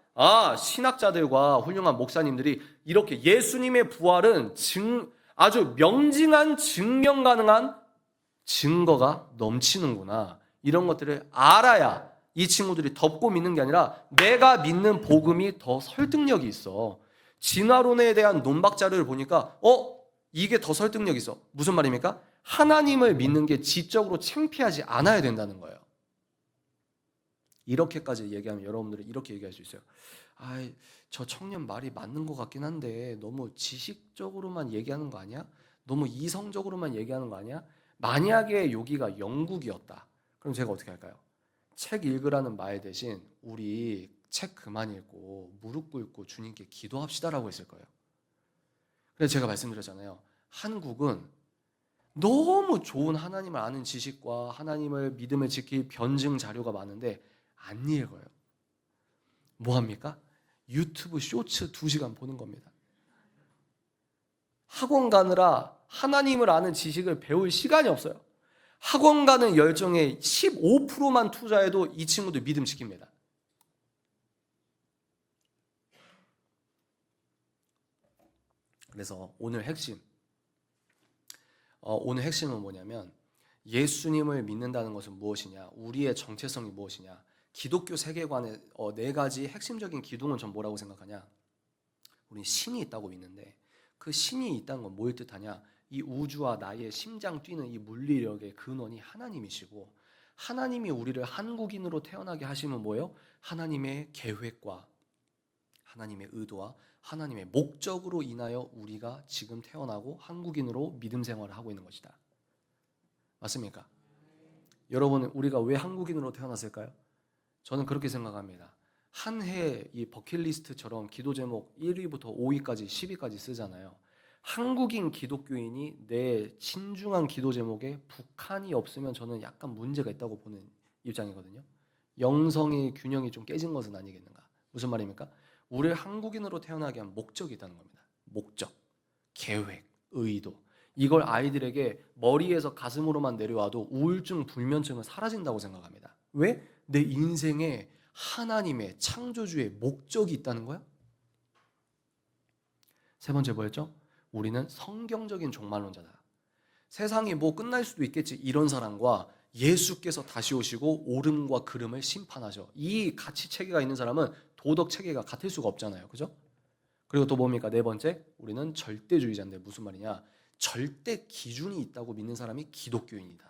신학자들과 훌륭한 목사님들이 이렇게 예수님의 부활은 아주 명징한 증명 가능한 증거가 넘치는구나. 이런 것들을 알아야 이 친구들이 덮고 믿는 게 아니라 내가 믿는 복음이 더 설득력이 있어. 진화론에 대한 논박자를 보니까 이게 더 설득력이 있어. 무슨 말입니까? 하나님을 믿는 게 지적으로 창피하지 않아야 된다는 거예요. 이렇게까지 얘기하면 여러분들은 이렇게 얘기할 수 있어요. 저 청년 말이 맞는 것 같긴 한데 너무 지식적으로만 얘기하는 거 아니야? 너무 이성적으로만 얘기하는 거 아니야? 만약에 여기가 영국이었다. 그럼 제가 어떻게 할까요? 책 읽으라는 말 대신 우리 책 그만 읽고 무릎 꿇고 주님께 기도합시다라고 했을 거예요. 그래서 제가 말씀드렸잖아요. 한국은 너무 좋은 하나님을 아는 지식과 하나님을 믿음을 지킬 변증 자료가 많은데 안 읽어요. 뭐 합니까? 유튜브 쇼츠 2시간 보는 겁니다. 학원 가느라 하나님을 아는 지식을 배울 시간이 없어요. 학원 가는 열정의 15%만 투자해도 이 친구들 믿음 지킵니다. 그래서 오늘 핵심은 뭐냐면 예수님을 믿는다는 것은 무엇이냐? 우리의 정체성이 무엇이냐? 기독교 세계관의 4가지 핵심적인 기둥은 전 뭐라고 생각하냐? 우리 신이 있다고 믿는데 그 신이 있다는 건 뭘 뜻하냐? 이 우주와 나의 심장 뛰는 이 물리력의 근원이 하나님이시고, 하나님이 우리를 한국인으로 태어나게 하시면 뭐예요? 하나님의 계획과 하나님의 의도와 하나님의 목적으로 인하여 우리가 지금 태어나고 한국인으로 믿음 생활을 하고 있는 것이다. 맞습니까? 여러분, 우리가 왜 한국인으로 태어났을까요? 저는 그렇게 생각합니다. 한 해 이 버킷리스트처럼 기도 제목 1위부터 5위까지 10위까지 쓰잖아요. 한국인 기독교인이 내 신중한 기도 제목에 북한이 없으면 저는 약간 문제가 있다고 보는 입장이거든요. 영성의 균형이 좀 깨진 것은 아니겠는가? 무슨 말입니까? 우리를 한국인으로 태어나게 한 목적이 있다는 겁니다. 목적, 계획, 의도. 이걸 아이들에게 머리에서 가슴으로만 내려와도 우울증, 불면증은 사라진다고 생각합니다. 왜? 내 인생에 하나님의 창조주의 목적이 있다는 거야? 세 번째 뭐였죠? 우리는 성경적인 종말론자다. 세상이 뭐 끝날 수도 있겠지 이런 사람과 예수께서 다시 오시고 옳음과 그름을 심판하셔. 이 가치 체계가 있는 사람은 도덕 체계가 같을 수가 없잖아요. 그죠? 그리고 또 뭡니까? 네 번째, 우리는 절대주의자인데 무슨 말이냐? 절대 기준이 있다고 믿는 사람이 기독교인이다.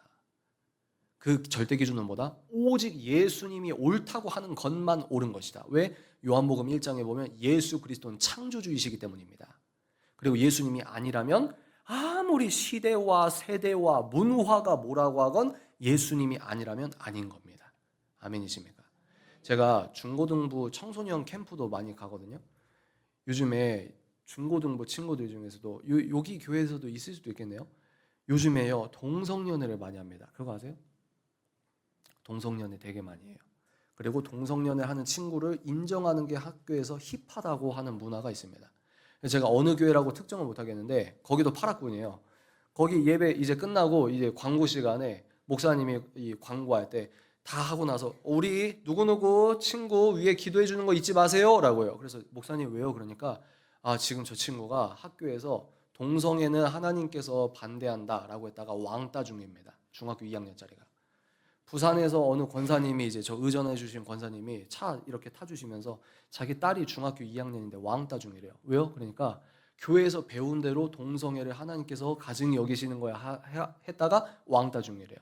그 절대 기준은 뭐다? 오직 예수님이 옳다고 하는 것만 옳은 것이다. 왜? 요한복음 1장에 보면 예수 그리스도는 창조주이시기 때문입니다. 그리고 예수님이 아니라면 아무리 시대와 세대와 문화가 뭐라고 하건 예수님이 아니라면 아닌 겁니다. 아멘이십니까? 제가 중고등부 청소년 캠프도 많이 가거든요. 요즘에 중고등부 친구들 중에서도 여기 교회에서도 있을 수도 있겠네요. 요즘에요 동성연애를 많이 합니다. 그거 아세요? 동성연애 되게 많이 해요. 그리고 동성연애 하는 친구를 인정하는 게 학교에서 힙하다고 하는 문화가 있습니다. 제가 어느 교회라고 특정을 못 하겠는데 거기도 파락군이에요. 거기 예배 이제 끝나고 이제 광고 시간에 목사님이 이 광고할 때 다 하고 나서 우리 누구누구 친구 위에 기도해 주는 거 잊지 마세요 라고요. 그래서 목사님 왜요? 그러니까 지금 저 친구가 학교에서 동성애는 하나님께서 반대한다 라고 했다가 왕따 중입니다. 중학교 2학년짜리가. 부산에서 어느 권사님이 이제 저 의전해 주신 권사님이 차 이렇게 타주시면서 자기 딸이 중학교 2학년인데 왕따 중이래요. 왜요? 그러니까 교회에서 배운 대로 동성애를 하나님께서 가증히 여기시는 거야 했다가 왕따 중이래요.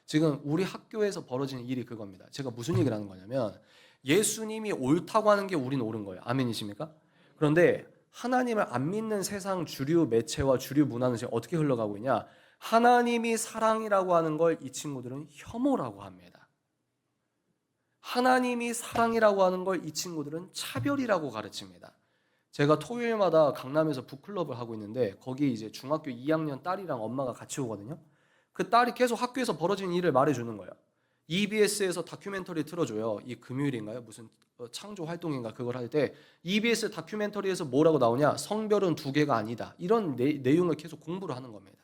지금 우리 학교에서 벌어지는 일이 그겁니다. 제가 무슨 얘기를 하는 거냐면 예수님이 옳다고 하는 게 우리는 옳은 거예요. 아멘이십니까? 그런데 하나님을 안 믿는 세상 주류 매체와 주류 문화는 지금 어떻게 흘러가고 있냐? 하나님이 사랑이라고 하는 걸 이 친구들은 혐오라고 합니다. 하나님이 사랑이라고 하는 걸 이 친구들은 차별이라고 가르칩니다. 제가 토요일마다 강남에서 북클럽을 하고 있는데 거기 이제 중학교 2학년 딸이랑 엄마가 같이 오거든요. 그 딸이 계속 학교에서 벌어진 일을 말해주는 거예요. EBS에서 다큐멘터리 틀어줘요. 이 금요일인가요? 무슨 창조 활동인가 그걸 할 때 EBS 다큐멘터리에서 뭐라고 나오냐? 성별은 두 개가 아니다. 이런 내용을 계속 공부를 하는 겁니다.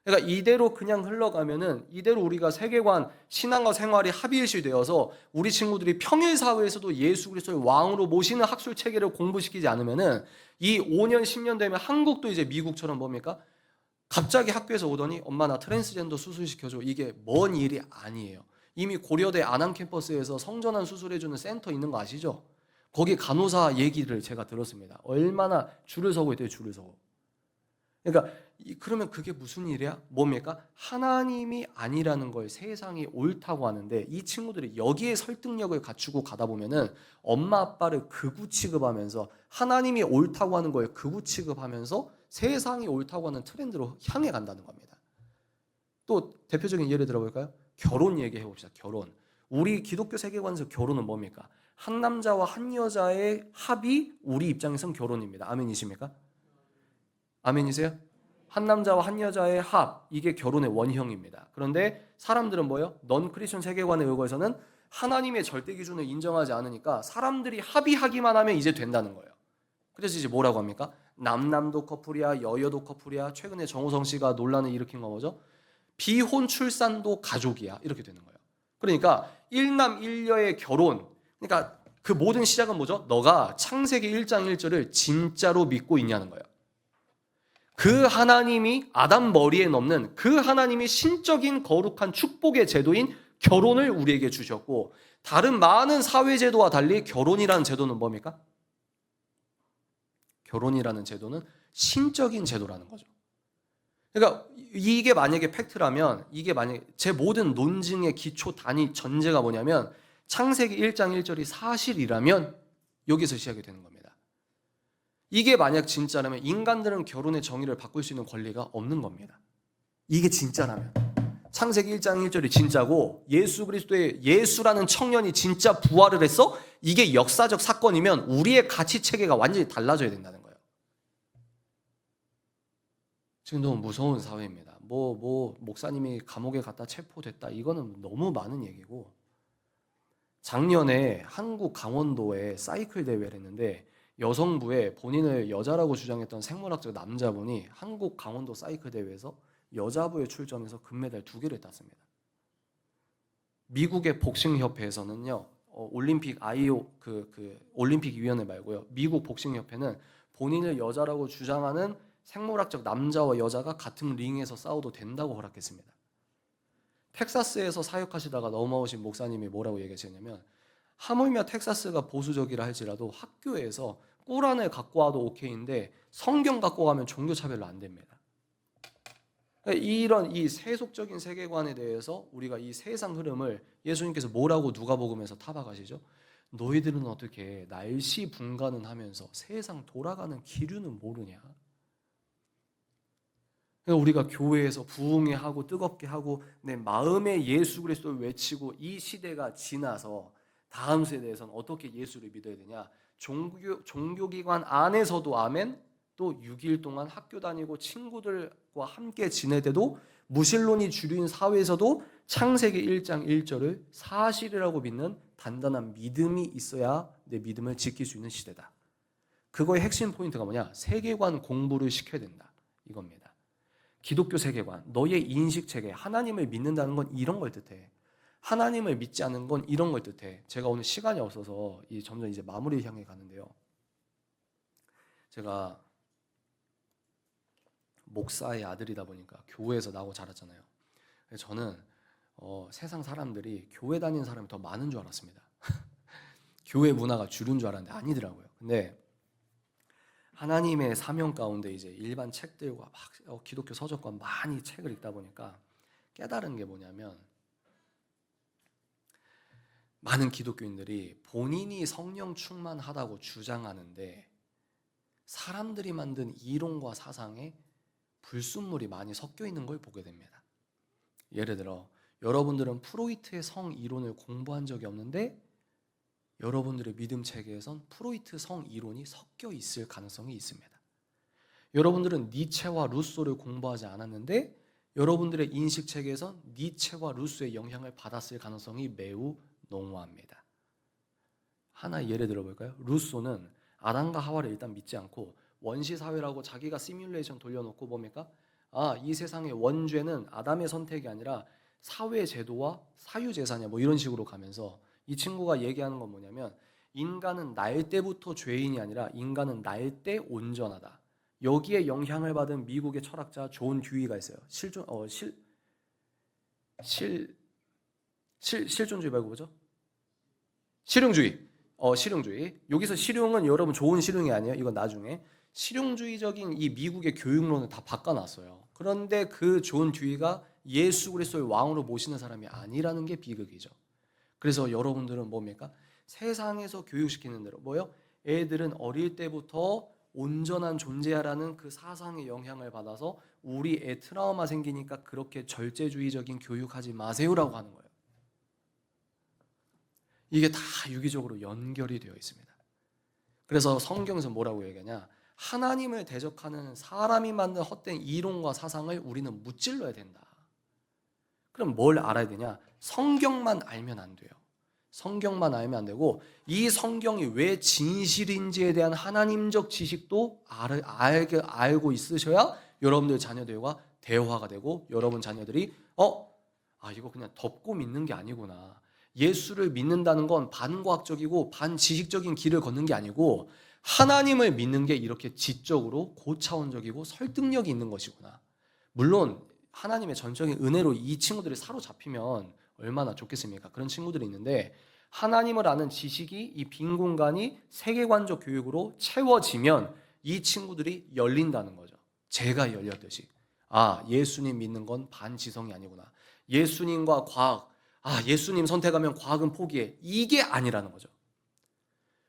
그러니까 이대로 그냥 흘러가면은 이대로 우리가 세계관, 신앙과 생활이 합일시 되어서 우리 친구들이 평일 사회에서도 예수 그리스도를 왕으로 모시는 학술 체계를 공부시키지 않으면은 이 5년, 10년 되면 한국도 이제 미국처럼 뭡니까? 갑자기 학교에서 오더니 엄마 나 트랜스젠더 수술시켜줘. 이게 먼 일이 아니에요. 이미 고려대 안암 캠퍼스에서 성전환 수술해주는 센터 있는 거 아시죠? 거기 간호사 얘기를 제가 들었습니다. 얼마나 줄을 서고 있대요. 줄을 서고. 그러니까 그러면 그게 무슨 일이야? 뭡니까? 하나님이 아니라는 걸 세상이 옳다고 하는데 이 친구들이 여기에 설득력을 갖추고 가다 보면은 엄마 아빠를 극우 취급하면서 하나님이 옳다고 하는 걸 극우 취급하면서 세상이 옳다고 하는 트렌드로 향해 간다는 겁니다. 또 대표적인 예를 들어볼까요? 결혼 얘기해 봅시다. 결혼. 우리 기독교 세계관에서 결혼은 뭡니까? 한 남자와 한 여자의 합이 우리 입장에선 결혼입니다. 아멘이십니까? 아멘이세요? 한 남자와 한 여자의 합, 이게 결혼의 원형입니다. 그런데 사람들은 뭐예요? 넌 크리스천 세계관에 의거해서는 하나님의 절대 기준을 인정하지 않으니까 사람들이 합의하기만 하면 이제 된다는 거예요. 그래서 이제 뭐라고 합니까? 남남도 커플이야, 여여도 커플이야. 최근에 정우성 씨가 논란을 일으킨 거 뭐죠? 비혼 출산도 가족이야. 이렇게 되는 거예요. 그러니까 일남 일녀의 결혼, 그러니까 그 모든 시작은 뭐죠? 너가 창세기 1장 1절을 진짜로 믿고 있냐는 거예요. 그 하나님이 아담 머리에 넘는 그 하나님이 신적인 거룩한 축복의 제도인 결혼을 우리에게 주셨고, 다른 많은 사회제도와 달리 결혼이라는 제도는 뭡니까? 결혼이라는 제도는 신적인 제도라는 거죠. 그러니까 이게 만약에 팩트라면, 이게 만약에 제 모든 논증의 기초 단위 전제가 뭐냐면 창세기 1장 1절이 사실이라면 여기서 시작이 되는 겁니다. 이게 만약 진짜라면 인간들은 결혼의 정의를 바꿀 수 있는 권리가 없는 겁니다. 이게 진짜라면. 창세기 1장 1절이 진짜고 예수 그리스도의 예수라는 청년이 진짜 부활을 했어? 이게 역사적 사건이면 우리의 가치 체계가 완전히 달라져야 된다는 거예요. 지금 너무 무서운 사회입니다. 목사님이 감옥에 갔다 체포됐다. 이거는 너무 많은 얘기고, 작년에 한국 강원도에 사이클 대회를 했는데 여성부에 본인을 여자라고 주장했던 생물학적 남자분이 한국 강원도 사이클 대회에서 여자부에 출전해서 금메달 2개를 땄습니다. 미국의 복싱 협회에서는요, 올림픽 올림픽 위원회 말고요, 미국 복싱 협회는 본인을 여자라고 주장하는 생물학적 남자와 여자가 같은 링에서 싸워도 된다고 허락했습니다. 텍사스에서 사역하시다가 넘어오신 목사님이 뭐라고 얘기하셨냐면, 하물며 텍사스가 보수적이라 할지라도 학교에서 꾸란을 갖고 와도 오케이인데 성경 갖고 가면 종교 차별로 안 됩니다. 이런 이 세속적인 세계관에 대해서 우리가 이 세상 흐름을 예수님께서 뭐라고 누가복음에서 타박하시죠? 너희들은 어떻게 날씨 분간은 하면서 세상 돌아가는 기류는 모르냐? 우리가 교회에서 부흥회 하고 뜨겁게 하고 내 마음에 예수 그리스도를 외치고 이 시대가 지나서 다음 세대에서는 어떻게 예수를 믿어야 되냐? 종교기관 안에서도 아멘, 또 6일 동안 학교 다니고 친구들과 함께 지내때도 무신론이 주류인 사회에서도 창세기 1장 1절을 사실이라고 믿는 단단한 믿음이 있어야 내 믿음을 지킬 수 있는 시대다. 그거의 핵심 포인트가 뭐냐? 세계관 공부를 시켜야 된다. 이겁니다. 기독교 세계관, 너의 인식체계, 하나님을 믿는다는 건 이런 걸 뜻해. 하나님을 믿지 않는 건 이런 걸 뜻해. 제가 오늘 시간이 없어서 점점 이제 마무리 향해 가는데요. 제가 목사의 아들이다 보니까 교회에서 나고 자랐잖아요. 저는 세상 사람들이 교회 다니는 사람이 더 많은 줄 알았습니다. 교회 문화가 주류인 줄 알았는데 아니더라고요. 근데 하나님의 사명 가운데 이제 일반 책들과 막 기독교 서적과 많이 책을 읽다 보니까 깨달은 게 뭐냐면, 많은 기독교인들이 본인이 성령 충만하다고 주장하는데 사람들이 만든 이론과 사상에 불순물이 많이 섞여 있는 걸 보게 됩니다. 예를 들어 여러분들은 프로이트의 성 이론을 공부한 적이 없는데 여러분들의 믿음 체계에선 프로이트 성 이론이 섞여 있을 가능성이 있습니다. 여러분들은 니체와 루소를 공부하지 않았는데 여러분들의 인식 체계에선 니체와 루소의 영향을 받았을 가능성이 매우 농후합니다. 하나 예를 들어볼까요? 루소는 아담과 하와를 일단 믿지 않고 원시 사회라고 자기가 시뮬레이션 돌려놓고 뭡니까? 이 세상의 원죄는 아담의 선택이 아니라 사회 제도와 사유 재산이야, 뭐 이런 식으로 가면서 이 친구가 얘기하는 건 뭐냐면, 인간은 날 때부터 죄인이 아니라 인간은 날 때 온전하다. 여기에 영향을 받은 미국의 철학자 존 듀이가 있어요. 실존주의 말고 뭐죠? 실용주의. 실용주의. 여기서 실용은 여러분 좋은 실용이 아니에요. 이건 나중에. 실용주의적인 이 미국의 교육론을 다 바꿔놨어요. 그런데 그 존 듀이가 예수 그리스도의 왕으로 모시는 사람이 아니라는 게 비극이죠. 그래서 여러분들은 뭡니까? 세상에서 교육시키는 대로 뭐요? 애들은 어릴 때부터 온전한 존재야라는 그 사상의 영향을 받아서 우리 애 트라우마 생기니까 그렇게 절제주의적인 교육하지 마세요라고 하는 거예요. 이게 다 유기적으로 연결이 되어 있습니다. 그래서 성경에서 뭐라고 얘기하냐? 하나님을 대적하는 사람이 만든 헛된 이론과 사상을 우리는 무찔러야 된다. 그럼 뭘 알아야 되냐? 성경만 알면 안 돼요. 성경만 알면 안 되고, 이 성경이 왜 진실인지에 대한 하나님적 지식도 알고 있으셔야 여러분들 자녀들과 대화가 되고, 여러분 자녀들이 이거 그냥 덮고 믿는 게 아니구나. 예수를 믿는다는 건 반과학적이고 반지식적인 길을 걷는 게 아니고 하나님을 믿는 게 이렇게 지적으로 고차원적이고 설득력이 있는 것이구나. 물론 하나님의 전적인 은혜로 이 친구들이 사로잡히면 얼마나 좋겠습니까? 그런 친구들이 있는데, 하나님을 아는 지식이 이 빈 공간이 세계관적 교육으로 채워지면 이 친구들이 열린다는 거죠. 제가 열렸듯이. 예수님 믿는 건 반지성이 아니구나. 예수님과 과학, 예수님 선택하면 과학은 포기해. 이게 아니라는 거죠.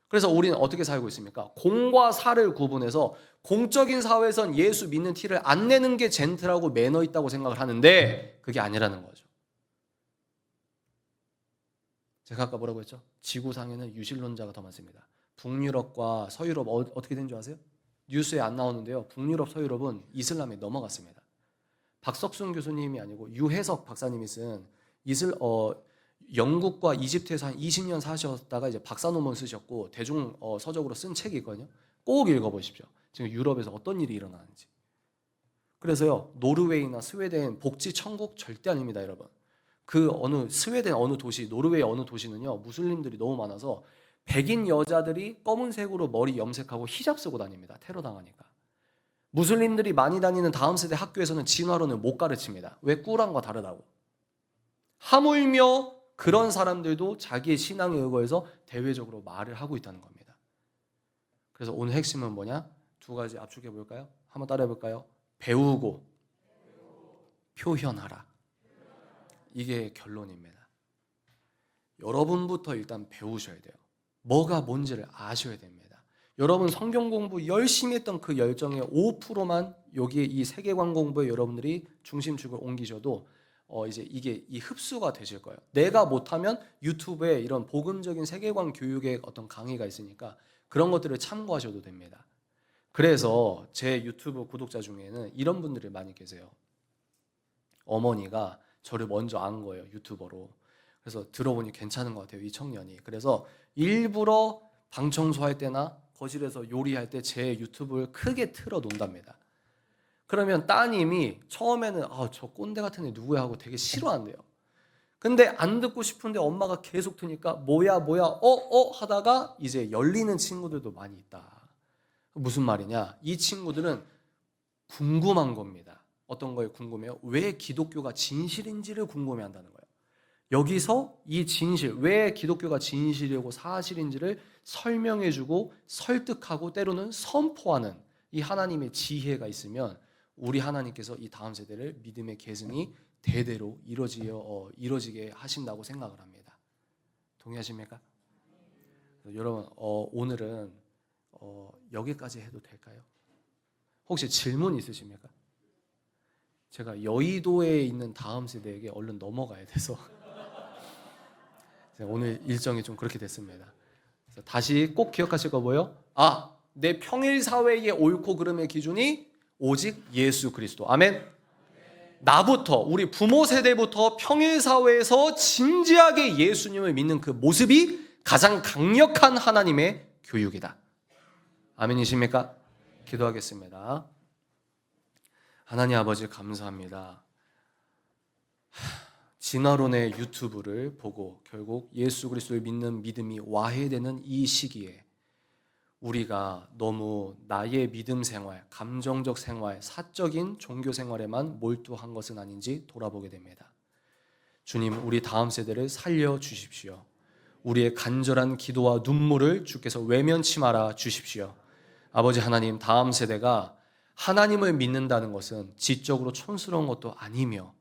그래서 우리는 어떻게 살고 있습니까? 공과 사를 구분해서 공적인 사회에선 예수 믿는 티를 안 내는 게 젠틀하고 매너 있다고 생각을 하는데 그게 아니라는 거죠. 제가 아까 뭐라고 했죠? 지구상에는 유실론자가 더 많습니다. 북유럽과 서유럽 어떻게 된 줄 아세요? 뉴스에 안 나오는데요. 북유럽, 서유럽은 이슬람에 넘어갔습니다. 박석순 교수님이 아니고 유해석 박사님이 쓴 영국과 이집트에서 한 20년 사셨다가 이제 박사 논문 쓰셨고 대중 서적으로 쓴 책이 있거든요. 꼭 읽어보십시오. 지금 유럽에서 어떤 일이 일어나는지. 그래서요, 노르웨이나 스웨덴 복지 천국 절대 아닙니다, 여러분. 스웨덴 어느 도시, 노르웨이 어느 도시는요, 무슬림들이 너무 많아서 백인 여자들이 검은색으로 머리 염색하고 히잡 쓰고 다닙니다. 테러 당하니까. 무슬림들이 많이 다니는 다음 세대 학교에서는 진화론을 못 가르칩니다. 왜? 꾸란과 다르다고. 하물며 그런 사람들도 자기의 신앙에 의거해서 대외적으로 말을 하고 있다는 겁니다. 그래서 오늘 핵심은 뭐냐? 두 가지 압축해 볼까요? 한번 따라해 볼까요? 배우고 표현하라. 이게 결론입니다. 여러분부터 일단 배우셔야 돼요. 뭐가 뭔지를 아셔야 됩니다. 여러분 성경 공부 열심히 했던 그 열정의 5%만 여기에 이 세계관 공부에 여러분들이 중심축을 옮기셔도 이제 이게 이 흡수가 되실 거예요. 내가 못하면 유튜브에 이런 복음적인 세계관 교육의 어떤 강의가 있으니까 그런 것들을 참고하셔도 됩니다. 그래서 제 유튜브 구독자 중에는 이런 분들이 많이 계세요. 어머니가 저를 먼저 안 거예요, 유튜버로. 그래서 들어보니 괜찮은 것 같아요, 이 청년이. 그래서 일부러 방 청소할 때나 거실에서 요리할 때 제 유튜브를 크게 틀어 놓는답니다. 그러면 따님이 처음에는 저 꼰대 같은 애 누구야 하고 되게 싫어한대요. 근데 안 듣고 싶은데 엄마가 계속 트니까 뭐야 하다가 이제 열리는 친구들도 많이 있다. 무슨 말이냐? 이 친구들은 궁금한 겁니다. 어떤 거에 궁금해요? 왜 기독교가 진실인지를 궁금해한다는 거예요. 여기서 이 진실, 왜 기독교가 진실이고 사실인지를 설명해주고 설득하고 때로는 선포하는 이 하나님의 지혜가 있으면 우리 하나님께서 이 다음 세대를 믿음의 계승이 대대로 이루어지게 하신다고 생각을 합니다. 동의하십니까? 여러분 오늘은 여기까지 해도 될까요? 혹시 질문 있으십니까? 제가 여의도에 있는 다음 세대에게 얼른 넘어가야 돼서 오늘 일정이 좀 그렇게 됐습니다. 그래서 다시 꼭 기억하실 거 뭐예요? 내 평일 사회의 옳고 그름의 기준이 오직 예수 그리스도. 아멘. 나부터, 우리 부모 세대부터 평일 사회에서 진지하게 예수님을 믿는 그 모습이 가장 강력한 하나님의 교육이다. 아멘이십니까? 기도하겠습니다. 하나님 아버지 감사합니다. 진화론의 유튜브를 보고 결국 예수 그리스도를 믿는 믿음이 와해되는 이 시기에 우리가 너무 나의 믿음 생활, 감정적 생활, 사적인 종교 생활에만 몰두한 것은 아닌지 돌아보게 됩니다. 주님, 우리 다음 세대를 살려주십시오. 우리의 간절한 기도와 눈물을 주께서 외면치 말아 주십시오. 아버지 하나님, 다음 세대가 하나님을 믿는다는 것은 지적으로 촌스러운 것도 아니며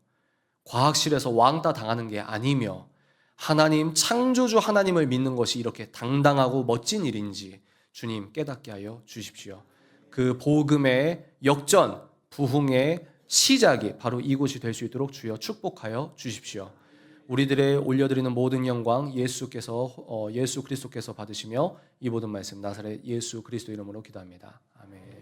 과학실에서 왕따 당하는 게 아니며 하나님, 창조주 하나님을 믿는 것이 이렇게 당당하고 멋진 일인지 주님 깨닫게 하여 주십시오. 그 복음의 역전, 부흥의 시작이 바로 이곳이 될 수 있도록 주여 축복하여 주십시오. 우리들의 올려드리는 모든 영광 예수 그리스도께서 받으시며 이 모든 말씀 나사렛 예수 그리스도 이름으로 기도합니다. 아멘.